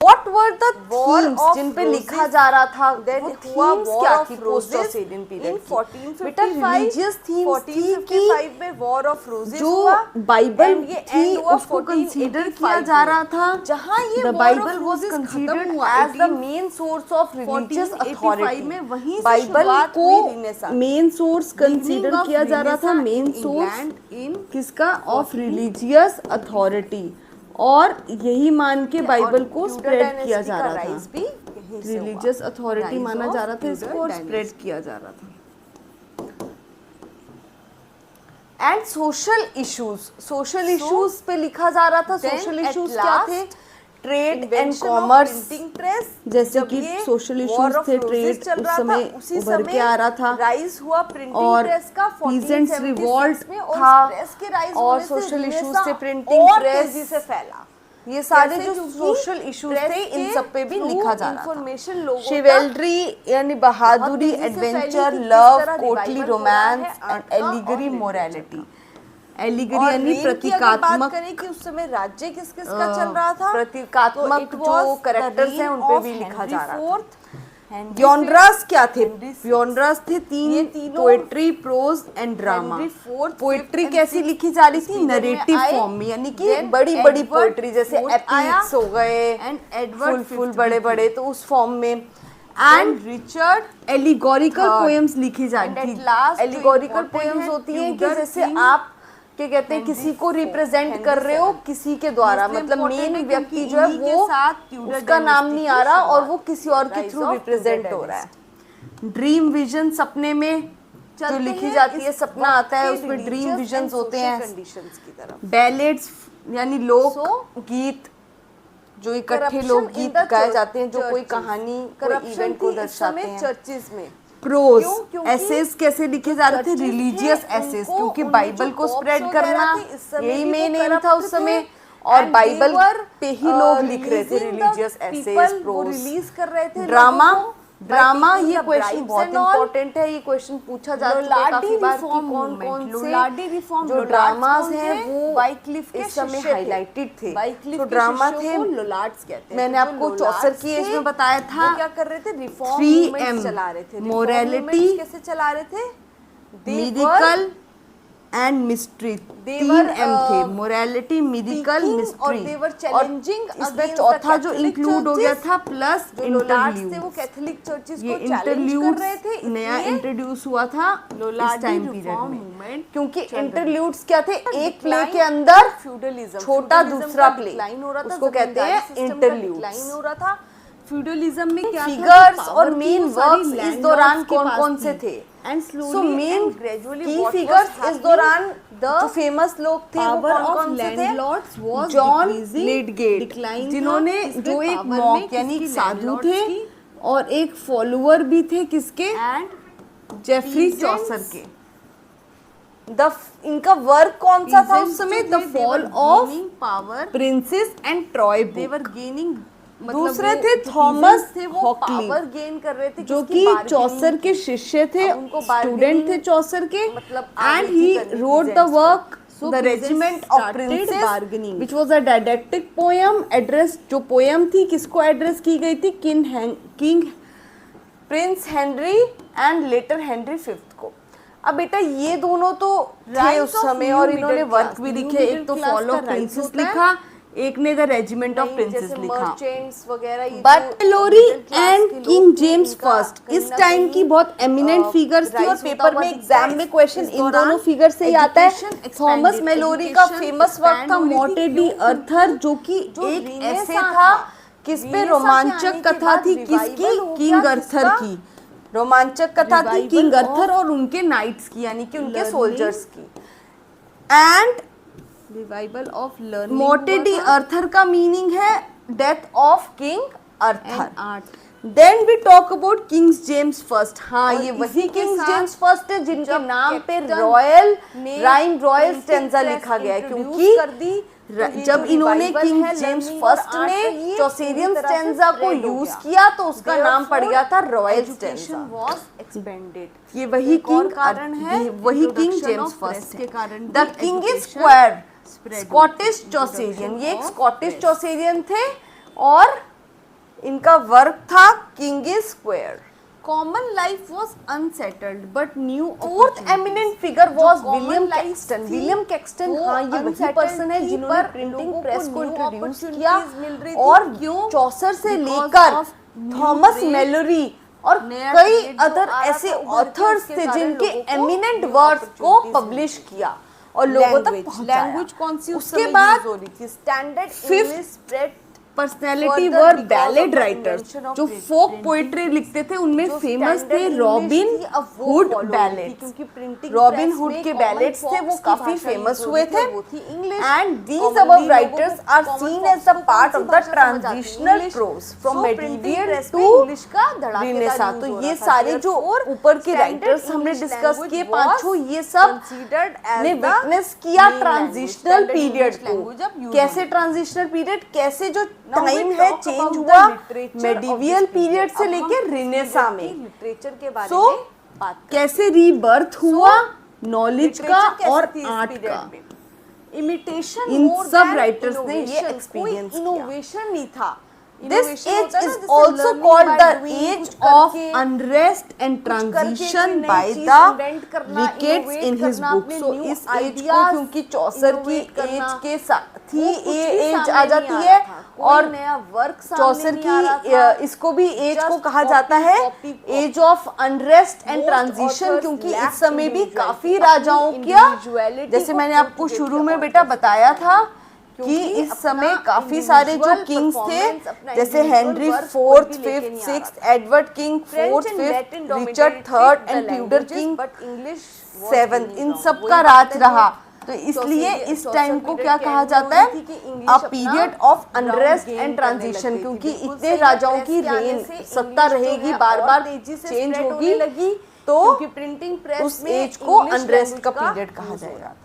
What were the War themes of जिन पे Roses, लिखा जा रहा था? then वो हुआ themes War क्या of थी Roses post Australian period in की? 1455, बेटा रिलीजियस थीम्स थी कि 1455 में War of Roses जो हुआ, बाइबल and ये थी end हुआ उसको कंसीडर 1485 किया जा रहा था। जहाँ ये the War bible of was Roses considered खत्म हुआ as the main source of religious 1485 authority. में वहीं से बाइबल शुरुआत को हुई Renaissance। Main source consider Beginning of किया जा रहा था, Renaissance main in source England in किसका? Of religious authority. और यही मान के बाइबल को Tudor स्प्रेड dynasty किया जा का रहा rise था। भी यहीं से हुआ। रिलीजियस अथॉरिटी Rise माना of जा रहा था Tudor इसको और dynasty। स्प्रेड किया जा रहा था। एंड सोशल इश्यूज पे लिखा जा रहा था। then सोशल at इश्यूज क्या थे? last trade and commerce, printing press, जैसे कि social issues थे, trade उस समय उभर के आ रहा था, राइज हुआ प्रिंटिंग और प्रेस का peasants 1476 revolt में, और था, प्रेस के राइज और होने से social issues Renaissance थे, printing और press, तेजी से फैला। ये सारे कैसे? जो क्योंकि सोशल इश्यूज press थे इन के सब पे भी through लिखा जा रहा information था। लोगों तक शिवेल्ट्री यानी बहादुरी, बहुत तेजी से फैली एडवेंचर, कि किस लव, तरह कोटली revival हो रहा है रोमांस एंड art का और एलिगरी literature मोरालिटी। का। एलिगरी और यानी reign की अगर बात प्रतीकात्मक, करें कि उस समय राज्य किस किस का चल रहा था, प्रतीकात्मक तो it जो was the कैरेक्टर्स हैं reign उन पे of भी लिखा Henry जा रहा था। IV, Henry ब्योनरास क्या थे? Henry VI। ब्योनरास थे ये तीन, तीनों poetry, prose and drama. Henry IV, poetry fifth कैसी and लिखी जा रही sixth थी? period में नरेटिव आए। फॉर्म में, यानी कि Then बड़ी बड़ी Edward पोएट्री, जैसे IV आया, एपिक्स हो गए, and Edward फुल V बड़े बड़े, तो उस फॉर्म में। And and Richard allegorical Third। Poems लिखी जा And रही at थी। last जो एलिगोरिकल important पोएम्स है, होती हैं कि Tudor जैसे King आप क्या कहते हैं, Henry किसी को IV, रिप्रेजेंट Henry कर रहे हो VII। किसी के द्वारा, इसलिए मतलब important मेन है व्यक्ति क्योंकि जो है इन्हीं के वो साथ Tudor उसका नाम dynasty नहीं की आ रहा और शुरुआत, वो किसी और के Rise through of represent Tudor हो रहा है। dynasty। ड्रीम विजन, सपने में जो चलते लिखी हैं जाती है, इस सपना वक्त आता है, के उसमें ड्रीम religious विजन्स and होते social हैं। conditions की तरफ। बैलेड्स यानी लोक So, गीत, जो इकट्ठे Corruption लोक in गीत the गाए जाते हैं, जो कोई churches। कहानी, कोई Corruption इवेंट को थी इस दर्शाते समय हैं। चर्चेस में। प्रोज, क्यों? क्योंकि एसेस कैसे लिखे जा रहे थे? churches थे, रिलीजियस एसेस, उनको क्योंकि उनके बाइबल जो को popes स्प्रेड वगैरह करना थे, इस समय यही भी वो मेन एम था corrupt उस समय, थे, और and बाइबल they were, पे ही लोग लिख रहे थे releasing the रिलीजियस एसेस, people, वो प्रोज, रिलीज कर रहे थे ड्रामा। लोगों को by ड्रामा, taking ये the क्वेश्चन bribes बहुत and all। इंपॉर्टेंट है, ये क्वेश्चन पूछा जा चुका है लोलाडी काफी बार कि रिफॉर्म कौन मूवमेंट, कौन लोलाडी से रिफॉर्म जो लोलाड्स ड्रामास कौन हैं थे? वो वाइक्लिफ के इस समय शिष्य थे। हाईलाइटेड थे। वाइक्लिफ तो के ड्रामा शिष्यों थे, को लोलाड्स कहते हैं। मैंने तो जो आपको लोलाड्स चौसर की एज थे, में बताया था। वो क्या कर रहे थे? रिफॉर्म 3M, मूवमेंट्स चला रहे थे। Reform morality, movements कैसे चला रहे थे? They मिडिकल were and mystery, They 3 were, M थे, मोरालिटी, मिडिकल, speaking मिस्ट्री, और they were challenging इसमें against चौथा the जो Catholic इंक्लूड हो गया churches। था प्लस जो लोलाड्स थे वो इंटरल्यूड्स। कैथोलिक चर्चेस ये को चैलेंज कर रहे थे, इंटरल्यूड्स नया इसलिए इंट्रोड्यूस हुआ था इस लोलाडी टाइम पीरियड रिफॉर्म में, मूवमेंट क्योंकि चल रही इंटरल्यूड्स क्या थे? एक प्ले Decline के अंदर फ्यूडलिज्म, छोटा दूसरा प्ले, डिक्लाइन हो रहा था, उसको कहते हैं इंटरल्यूड्स इंटरल्यूड्स। हो रहा था। फ्यूडलिज्म में क्या था? फिगर्स Power और थी, मेन वो सारी वर्क्स इस landlords दौरान के कौन पास कौन थी। से थे? And so slowly main and gradually की what was फिगर्स इस happening, दौरान the जो फेमस लोग थे वो power कौन of कौन से थे? landlords was John decreasing, लिडगेट, decline जिन्होंने था, किसके जो एक power में, मॉक यानी किसकी साधु landlords थे की? और एक फॉलोअर भी थे किसके? and जेफरी peasants, चौसर के। इनका वर्क कौन सा था उस समय? The fall of power, princess and Troy they were gaining. दूसरे थे थॉमस थे, वो हॉकली, पावर गेन कर रहे थे, जो किसकी? कि bargaining चौसर के की। शिष्य थे, अब उनको स्टूडेंट bargaining थे चौसर के, मतलब एंड आगे ही की करनी रोट द peasants वर्क को। The So regiment peasants of started princes, bargaining. Which was a didactic poem address, जो पोएम थी किसको एड्रेस की गई थी? King prince Henry and later Henry fifth को। अब बेटा ये दोनों तो थे Rise उस of समय new और इन्होंने middle वर्क class, भी new लिखे, middle एक तो class फॉल का ऑफ rise प्रिंसेस होता है। लिखा, एक ने द रेजिमेंट ऑफ नहीं, प्रिंसेस जैसे लिखा। merchants वगैरह, ये बट जो लोरी middle class एंड के लोग किंग थे, जेम्स इनका फर्स्ट कहीं इस ना टाइम कहीं, की बहुत एमिनेंट फिगर्स थी और rise पेपर होता में हुआ एग्जाम दिखता में है। क्वेश्चन इस इन दौरान दोनों फिगर से ही आता है। education expanded, थॉमस मेलोरी का education फेमस वर्क expand था हो रही थी, मॉटेडी क्यों? अर्थर, जो कि जो एक Renaissance ऐसे था, था किस पे Renaissance के रोमांचक आने के कथा बाद थी, revival किसकी? हो किंग गया, अर्थर किसका? की रोमांचक कथा थी, Revival किंग of अर्थर और उनके नाइट्स की, यानी कि उनके learning, सोल्जर्स की। एंड रिवाइवल ऑफ लर्निंग, मोटेडी अर्थर का मीनिंग है death of king Arthur. And art. Then we talk about kings James first. हाँ, और ये इसी वही के किंग्स साथ जेम्स फर्स्ट है जिनके जब नाम पे कैप्टन रॉयल ने rhyme royal printing stanza press लिखा गया है, introduce क्योंकि कर दी, तो ये जब जो इन्होंने revival किंग है जेम्स learning और फर्स्ट art ने का, ये चौसेरियन पूरी तरह से स्टेंजा को spread हो यूज गया। किया तो उसका नाम पड़ Therefore, गया था royal education stanza. was expanded। ये वही एक और किंग कारण है वही king introduction James of first press के कारण द भी king is education square spread Scottish हुई। चौसेरियन, ये एक Introduction of स्कॉटिश press। चौसेरियन थे और इनका वर्क था king is square. Common life was unsettled, but new fourth opportunities। Eminent figure was जो विलियम common life कैक्सटन। थी, विलियम कैक्सटन, वो हाँ, ये वही unsettled पर्सन है थी, जिन्होंने पर प्रिंटिंग लोगों प्रेस को को new इंट्रोड्यूस opportunities किया मिल रही थी। और क्यों? चौसर से Because लेकर of new Thomas trade, Malorie और नया कई trade जो अदर आ रहा ऐसे था उभर के, ऑथर्स उसके थे कारण जिनके लोगों को एमिनेंट new वर्क्स को opportunities पब्लिश किया और लोगों तक पहुंचाया। लैंग्वेज कौन सी उस उसके समय बाद यूज हो रही थी? Standard Fifth English spread personality Further, were because ballad of the writers, invention of जो printing, फोक पोएट्री लिखते थे उनमें जो फेमस standard थे English रॉबिन थी, अब वो हुड follow होती, बैलेड्स। क्योंकि printing रॉबिन press हुड में के common बैलेड्स थे, वो folks की काफी भाषा फेमस use हुए होती थे, वो थी English। And these Commonly above लोगों राइटर्स को are common seen folks as the को पार्ट कौन ऑफ सी द भाषा समझ आती है? Transitional English। Prose from So, printing medieval press to में English का धड़ाकेदार रिनेसां। use तो हो ये रहा था। सारे जो Therefore, ऊपर के standard राइटर्स हमने English डिस्कस language किए was पांचों, ये सब considered as ने the विटनेस किया main transitional language, period standard English language अब को। use कैसे होगी। ट्रांजिशनल पीरियड, कैसे जो Now we टाइम है talk चेंज about the हुआ literature of medieval this period period। से अब लेके हम रिनेसां period की में। लिटरेचर के बारे So, में बात करते हैं। कैसे रीबर्थ हुआ नॉलेज का Literature कैसे और थी इस आर्ट period का। में? इमिटेशन इन more सब than writers ने ये innovation, experience कोई किया। इनोवेशन नहीं था। This Innovation age होता है ना, is जैसे also learning called by the doing, age कुछ of करके, unrest and कुछ करके transition कोई नई by चीज the invent करना, Ricketts innovate in his करना, book। अपने So new इस एज को ideas क्योंकि चौसर की innovate करना, एज के साथ ही वो कुछ ये भी एज सामने आ नहीं जाती आ है, रहा था। कोई और नया वर्क सामने चौसर नहीं आ रहा की था। इसको भी एज को Just कहा copy, जाता है copy, copy। Age of unrest and Most transition, authors क्योंकि lacked इस समय भी individuality। काफी अपनी राजाओं का, individuality जैसे को मैंने खो आपको चुके शुरू थे में बेटा authors। बताया था कि क्योंकि इस अपना समय काफी सारे जो individual किंग्स थे, performance, अपना जैसे individual हेनरी work फोर्थ, कोई भी लेके फिफ्थ, नहीं आ सिक्स्थ, रहा था। Edward king French fourth, and fifth, Latin Richard dominated third the and Tudor languages, king but English was seven, winning in ground। सब वही का बात राज है रहा। जो तो इसलिए चौसर इस period टाइम को period क्या के कहा end जाता में है, होती थी कि English अ अपना period of ground unrest gain and करने ट्रांजिशन, लग गई थी। क्योंकि बिल्कुल इतने सही है, राजाओं press की के आने रेन से सत्ता English जो रहेगी, है बार और बार तेजी से चेंज spread होगी, होने लगी, तो क्योंकि प्रिंटिंग प्रेस उस में एज को English अनरेस्ट का language का पीरियड कहा use हो जाएगा। रहा था।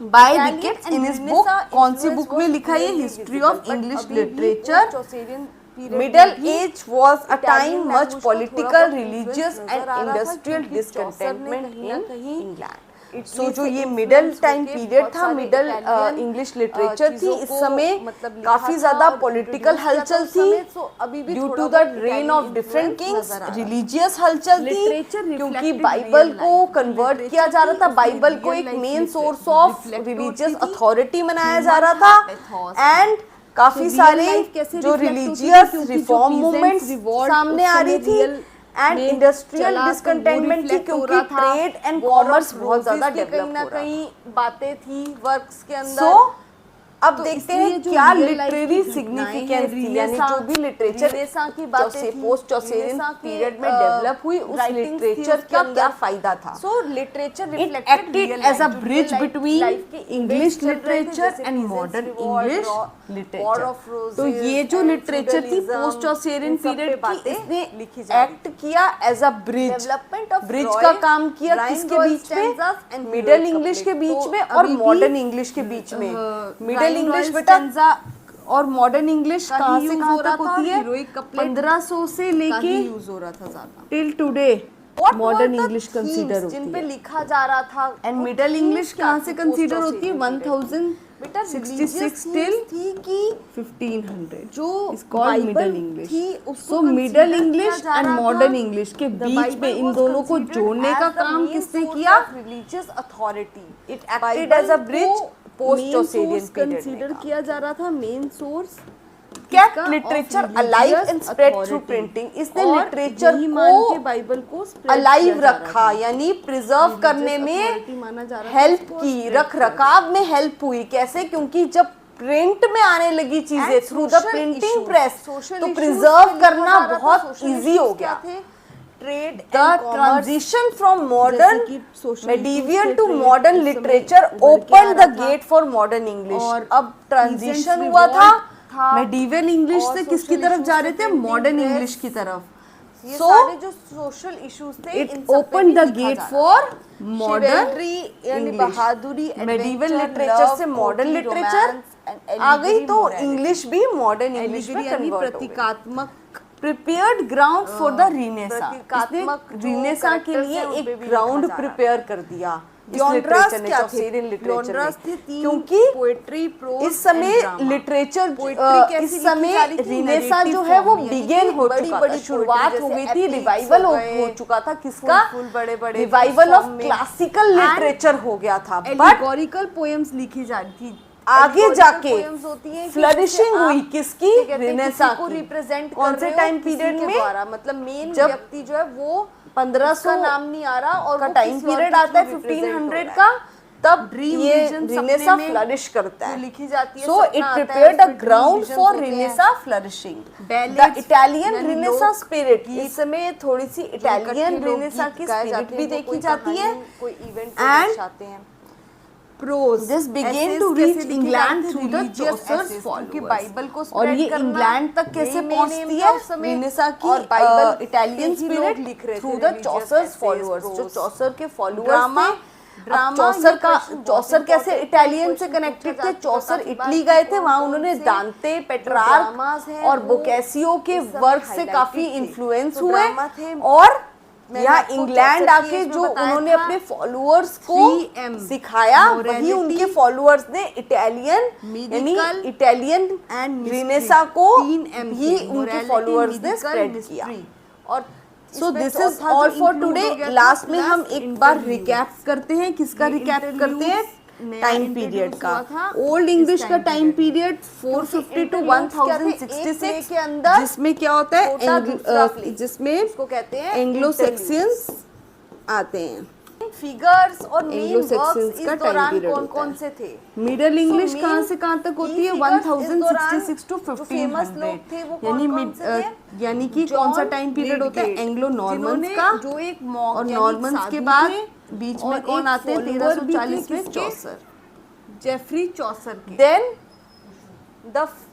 बाय Italian रिकेट्स and in his Renaissance book, कौन सी influence बुक में was लिखा है, clearly history visible, of but English अभी भी लिटरेचर। post-Chaucerian period मिडल में भी age was a Italian time much language को पॉलिटिकल, थोड़ा बहुत रिलीजियस influence एंड नजर आ रहा था, इंडस्ट्रियल क्योंकि चौसर ने डिसकंटेंटमेंट कहीं ना इन कहीं इंग्लैंड। इटली सो जो से ये influence मिडल टाइम होके पीरियड बहुत था, सारे मिडल Italian, इंग्लिश लिटरेचर थी, चीजों इस को समय मतलब लिखा काफी था ज्यादा और पॉलिटिकल introduce किया था हलचल उस समय, थी so अभी भी ड्यू थोड़ा टू द बहुत rain Italian of different influence Kings, नजर आ रहा था। रिलीजियस हलचल थी, Literature क्योंकि reflected बाइबल real को life। कन्वर्ट Literature किया जा रहा था, थी, बाइबल उसमें को real एक life main reflect source of होती रिलीजियस थी, अथॉरिटी बनाया human जा रहा था, pathos एंड काफी So, real सारे life कैसे जो reflect होती थी, रिलीजियस क्योंकि जो रिफॉर्म peasants मूवमेंट्स revolt सामने उस आ समय रही थी, real एंड में इंडस्ट्रियल चला, तो वो डिसकंटेंटमेंट थी, reflect हो क्योंकि रहा था। Trade and War commerce of बहुत ज्यादा Roses की डेवलप कहीं ना हो रहा था। कहीं बातें थी वर्क्स के अंदर। सो अब तो देखते इसलिए हैं जो क्या real life लिटरेरी की घटनाएं सिग्निफिकेंस हैं, थी, यानी जो भी लिटरेचर रिनेसां की बातें थी, पोस्ट चौसेरियन रिनेसां के, पीरियड में डेवलप हुई, उस writings थी लिटरेचर उसके का अंदर। क्या फायदा था। सो literature It acted as a bridge between English literature and modern English literature. तो ये जो लिटरेचर थी पोस्ट चौसेरियन पीरियड की, इसने एक्ट किया as a bridge, development of bridge का काम किया किसके बीच में, मिडल इंग्लिश के बीच में और मॉडर्न इंग्लिश के बीच में। मिडल इंग्लिश बेटा और मॉडर्न इंग्लिश कहाँ से कहाँ तक होती है, 1500 से लेके यूज हो रहा था ज्यादा। Till today modern English consider होती जिन पे है, लिखा जा रहा था। एंड वो मिडल themes इंग्लिश क्या कहाँ थी से post कंसीडर होती है, Chaucerian period? बेटा 1066 टिल थी कि 1500 जो is called Bible middle English. थी, उसको सो मिडल consider इंग्लिश किया जा एंड रहा मॉडर्न था। इंग्लिश के The बीच में Bible इन was दोनों को considered जोड़ने as का the काम main किसने source किया, of religious authority. It acted as a bridge post Chaucerian period consider किया जा रहा था main source. kept literature alive and spread through printing, इसने लिटरेचर को बाइबल को अलाइव रखा, यानी प्रिजर्व करने में हेल्प की, रख रखाव में हेल्प हुई। कैसे, क्योंकि जब प्रिंट में आने लगी चीजें थ्रू द प्रिंटिंग प्रेस, तो प्रिजर्व करना बहुत इजी हो गया। Trade The transition from modern medieval to modern literature opened the gate for modern English. अब ट्रांजिशन हुआ था मेडिवल इंग्लिश से किसकी तरफ जा रहे थे, मॉडर्न इंग्लिश की तरफ। ये So, सारे जो सोशल इश्यूज थे, it इन सब पे opened भी the लिखा gate जा for रहा था। modern Chivalry, यानी English. बहादुरी, मेडिवल adventure, लिटरेचर love, से modern poetry, literature romance and आ गई, allegory, तो morality. इंग्लिश भी मॉडर्न इंग्लिश में Allegory यानी कन्वर्ट हो गई। प्रतीकात्मक प्रिपेयर्ड ग्राउंड फॉर द रीनेसां, प्रतीकात्मक जो रीनेसां के characters लिए हैं, उन पे एक भी ग्राउंड लिखा जा रहा प्रिपेयर कर दिया इस Genres लिटरेचर ने, क्या थे? चौसेरियन लिटरेचर Genres थे ने, तीन, क्योंकि poetry, prose इस समय and drama. लिटरेचर Poetry कैसी इस लिखी समय जा रही थी? रीनेसां Narrative जो है वो form, यानी बिगेन कि हो बड़ी चुका था, बड़ी शुरुआत poetry हो गई जैसे थी, epics रिवाइवल हो हो गए, चुका था किसका, फुल बड़े-बड़े रिवाइवल ऑफ form में। क्लासिकल And लिटरेचर हो गया था। बट एलिगोरिकल पोएम्स लिखी जा रही थी। आगे Allegorical जाके poems होती हैं कि फ्लरिशिंग जैसे हुई आप किसकी, क्या कहते हैं, रिनेसां किसी को की। रिप्रेजेंट कौन कर से रहे हो टाइम किसी पीरियड के में, द्वारा, मतलब मेन जब व्यक्ति जो है वो 1500 का नाम नहीं आ रहा और का वो टाइम किसी और पीरियड के आता है through represent हो 1500 रहा का, तब Dream ये vision रिनेसा सपने में फ्लरिश करता है, जो लिखी जाती है, सो सपना इट आता है, प्रिपेयर्ड अ उसमें dream ग्राउंड visions फॉर होते हैं। Renaissance flourishing. The Ballads, Italian यानी रिनेसा लोक स्पिरिट, गीत, इस समय थोड़ी सी इटालियन रिनेसा की स्पिरिट भी देखी जाती है. कोई इवेंट And दर्शाते हैं. Prose This began to reach England through the Chaucer's followers. Bible को और ये spread करना, इंग्लैंड तक कैसे ये main पहुंचती aim है था उस समय, रिनेसा की और बाइबल इटालियन पे ही लोग स्पिरिट लिख रहे थे through the religious चॉसर्स essays, followers. जो prose. चॉसर के फॉलोअर्स ड्रामा, थे. ड्रामा, चॉसर ये का question बहुत चॉसर कैसे important इटालियन है, से question कनेक्टेड पूछा थे. जाता है चॉसर काफी इटली बार गए थे, कौन वहां कौन उन्होंने से दांते, dramas पेट्रार्क हैं, और वो बोकेसियो के इस समय वर्क से highlighted काफी थे. इन्फ्लुएंस तो हुए. ड्रामा थे, और मैंने यहाँ आपको इंग्लैंड चॉसर की आके इसमें जो बताया उन्होंने था, अपने फॉलोअर्स को 3M, सिखाया, वही morality, उनके फॉलोअर्स ने इटालियन यानी medical Italian and mystery. Renaissance को 3M भी थे, उनके morality, फॉलोअर्स ने medical, स्प्रेड mystery. किया. और सो इसमें दिस इज चौथा ऑल जो फॉर include टुडे. हो गया था, लास्ट में plus हम एक बार interludes. रिकैप करते हैं किसका ये रिकैप करते हैं. नया टाइम introduce पीरियड का. हुआ था ओल्ड इस इंग्लिश का time time period. Period 450 to interludes क्या थे? एक 1066 play के अंदर जिसमें क्या होता है छोटा दूसरा play. जिसमें उसको कहते हैं एंग्लो interludes. सेक्सियंस आते हैं. फिगर्स और मेन Anglo-Saxons वर्क्स इस का time दौरान period कौन होता कौन है. से थे? मिडल इंग्लिश main कहाँ से कहाँ तक होती है? key figures इस 1066 टू दौरान जो famous लोग थे, वो 1500. यानी कौन-कौन से थे? यानी कि कौन सा जॉन टाइम पीरियड होता है? लिडगेट, एंग्लो नॉर्मन्स जिन्होंने का. जो एक और यानी नॉर्मन्स साधु के बाद थे, बीच और में कौन एक आते हैं? follower भी थे 1340 में किसके? चौसर. जेफरी चौसर के. देन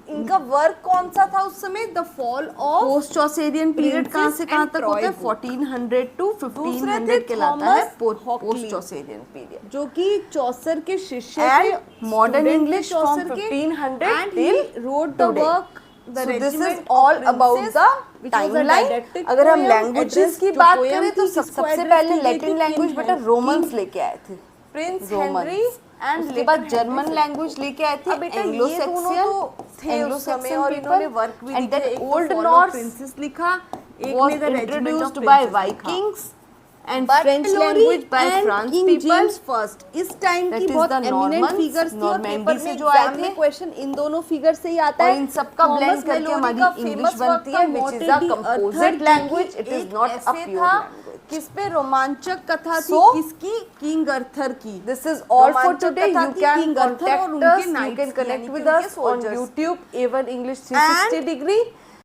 इनका वर्क कौन सा था उस समय? The fall of post Chaucerian period Princess कहाँ से कहाँ and तक होता है? Troy book. 1400 टू दूसरे 1500 थे कहलाता है Thomas पोस्ट Hockley. चौसेरियन पीरियड. जो कि चौसर के शिष्य And थे, modern student थे English from चौसर के, 1500 and till he wrote the today. work The So this is Regiment all of about Princes, the which was a timeline. didactic अगर हम poem languages addressed की to बात poem करें तो थी, किसको सबसे address पहले की गई लैटिन थी? लैंग्वेज बेटा King रोमन्स लेके आए थे. Prince Romans. हेनरी एंड उसके बाद जर्मन लैंग्वेज लेके आए थे. बेटा एंग्लो ये दोनों तो थे उस समय और इन्होंने वर्क भी एंड लिखे. दैट एक तो old Fall of Norse Princess लिखा, एक was ने the regiment introduced of by Princess लिखा. Vikings and But French Lory language by and France King people. James first इस टाइम That की is बहुत the एमिनेंट Normans, फिगर्स थी और Normandy paper से में जो आए एग्जाम में थे. क्वेश्चन इन दोनों फिगर से ही आता है. और इन सब का Thomas blend करके Mallory हमारी का English famous बनती work है, था which is a Morte the composite Earthquake, language, it is एक not a essay pure था, language. किस पे रोमांचक कथा थी, So, किसकी? किंग अर्थर की. This is all for रोमांचक today. कथा You थी can King Arthur और contact उनके us. You knights can की, connect यानी with कि उनके us on soldiers. YouTube, A1 English 360 degree.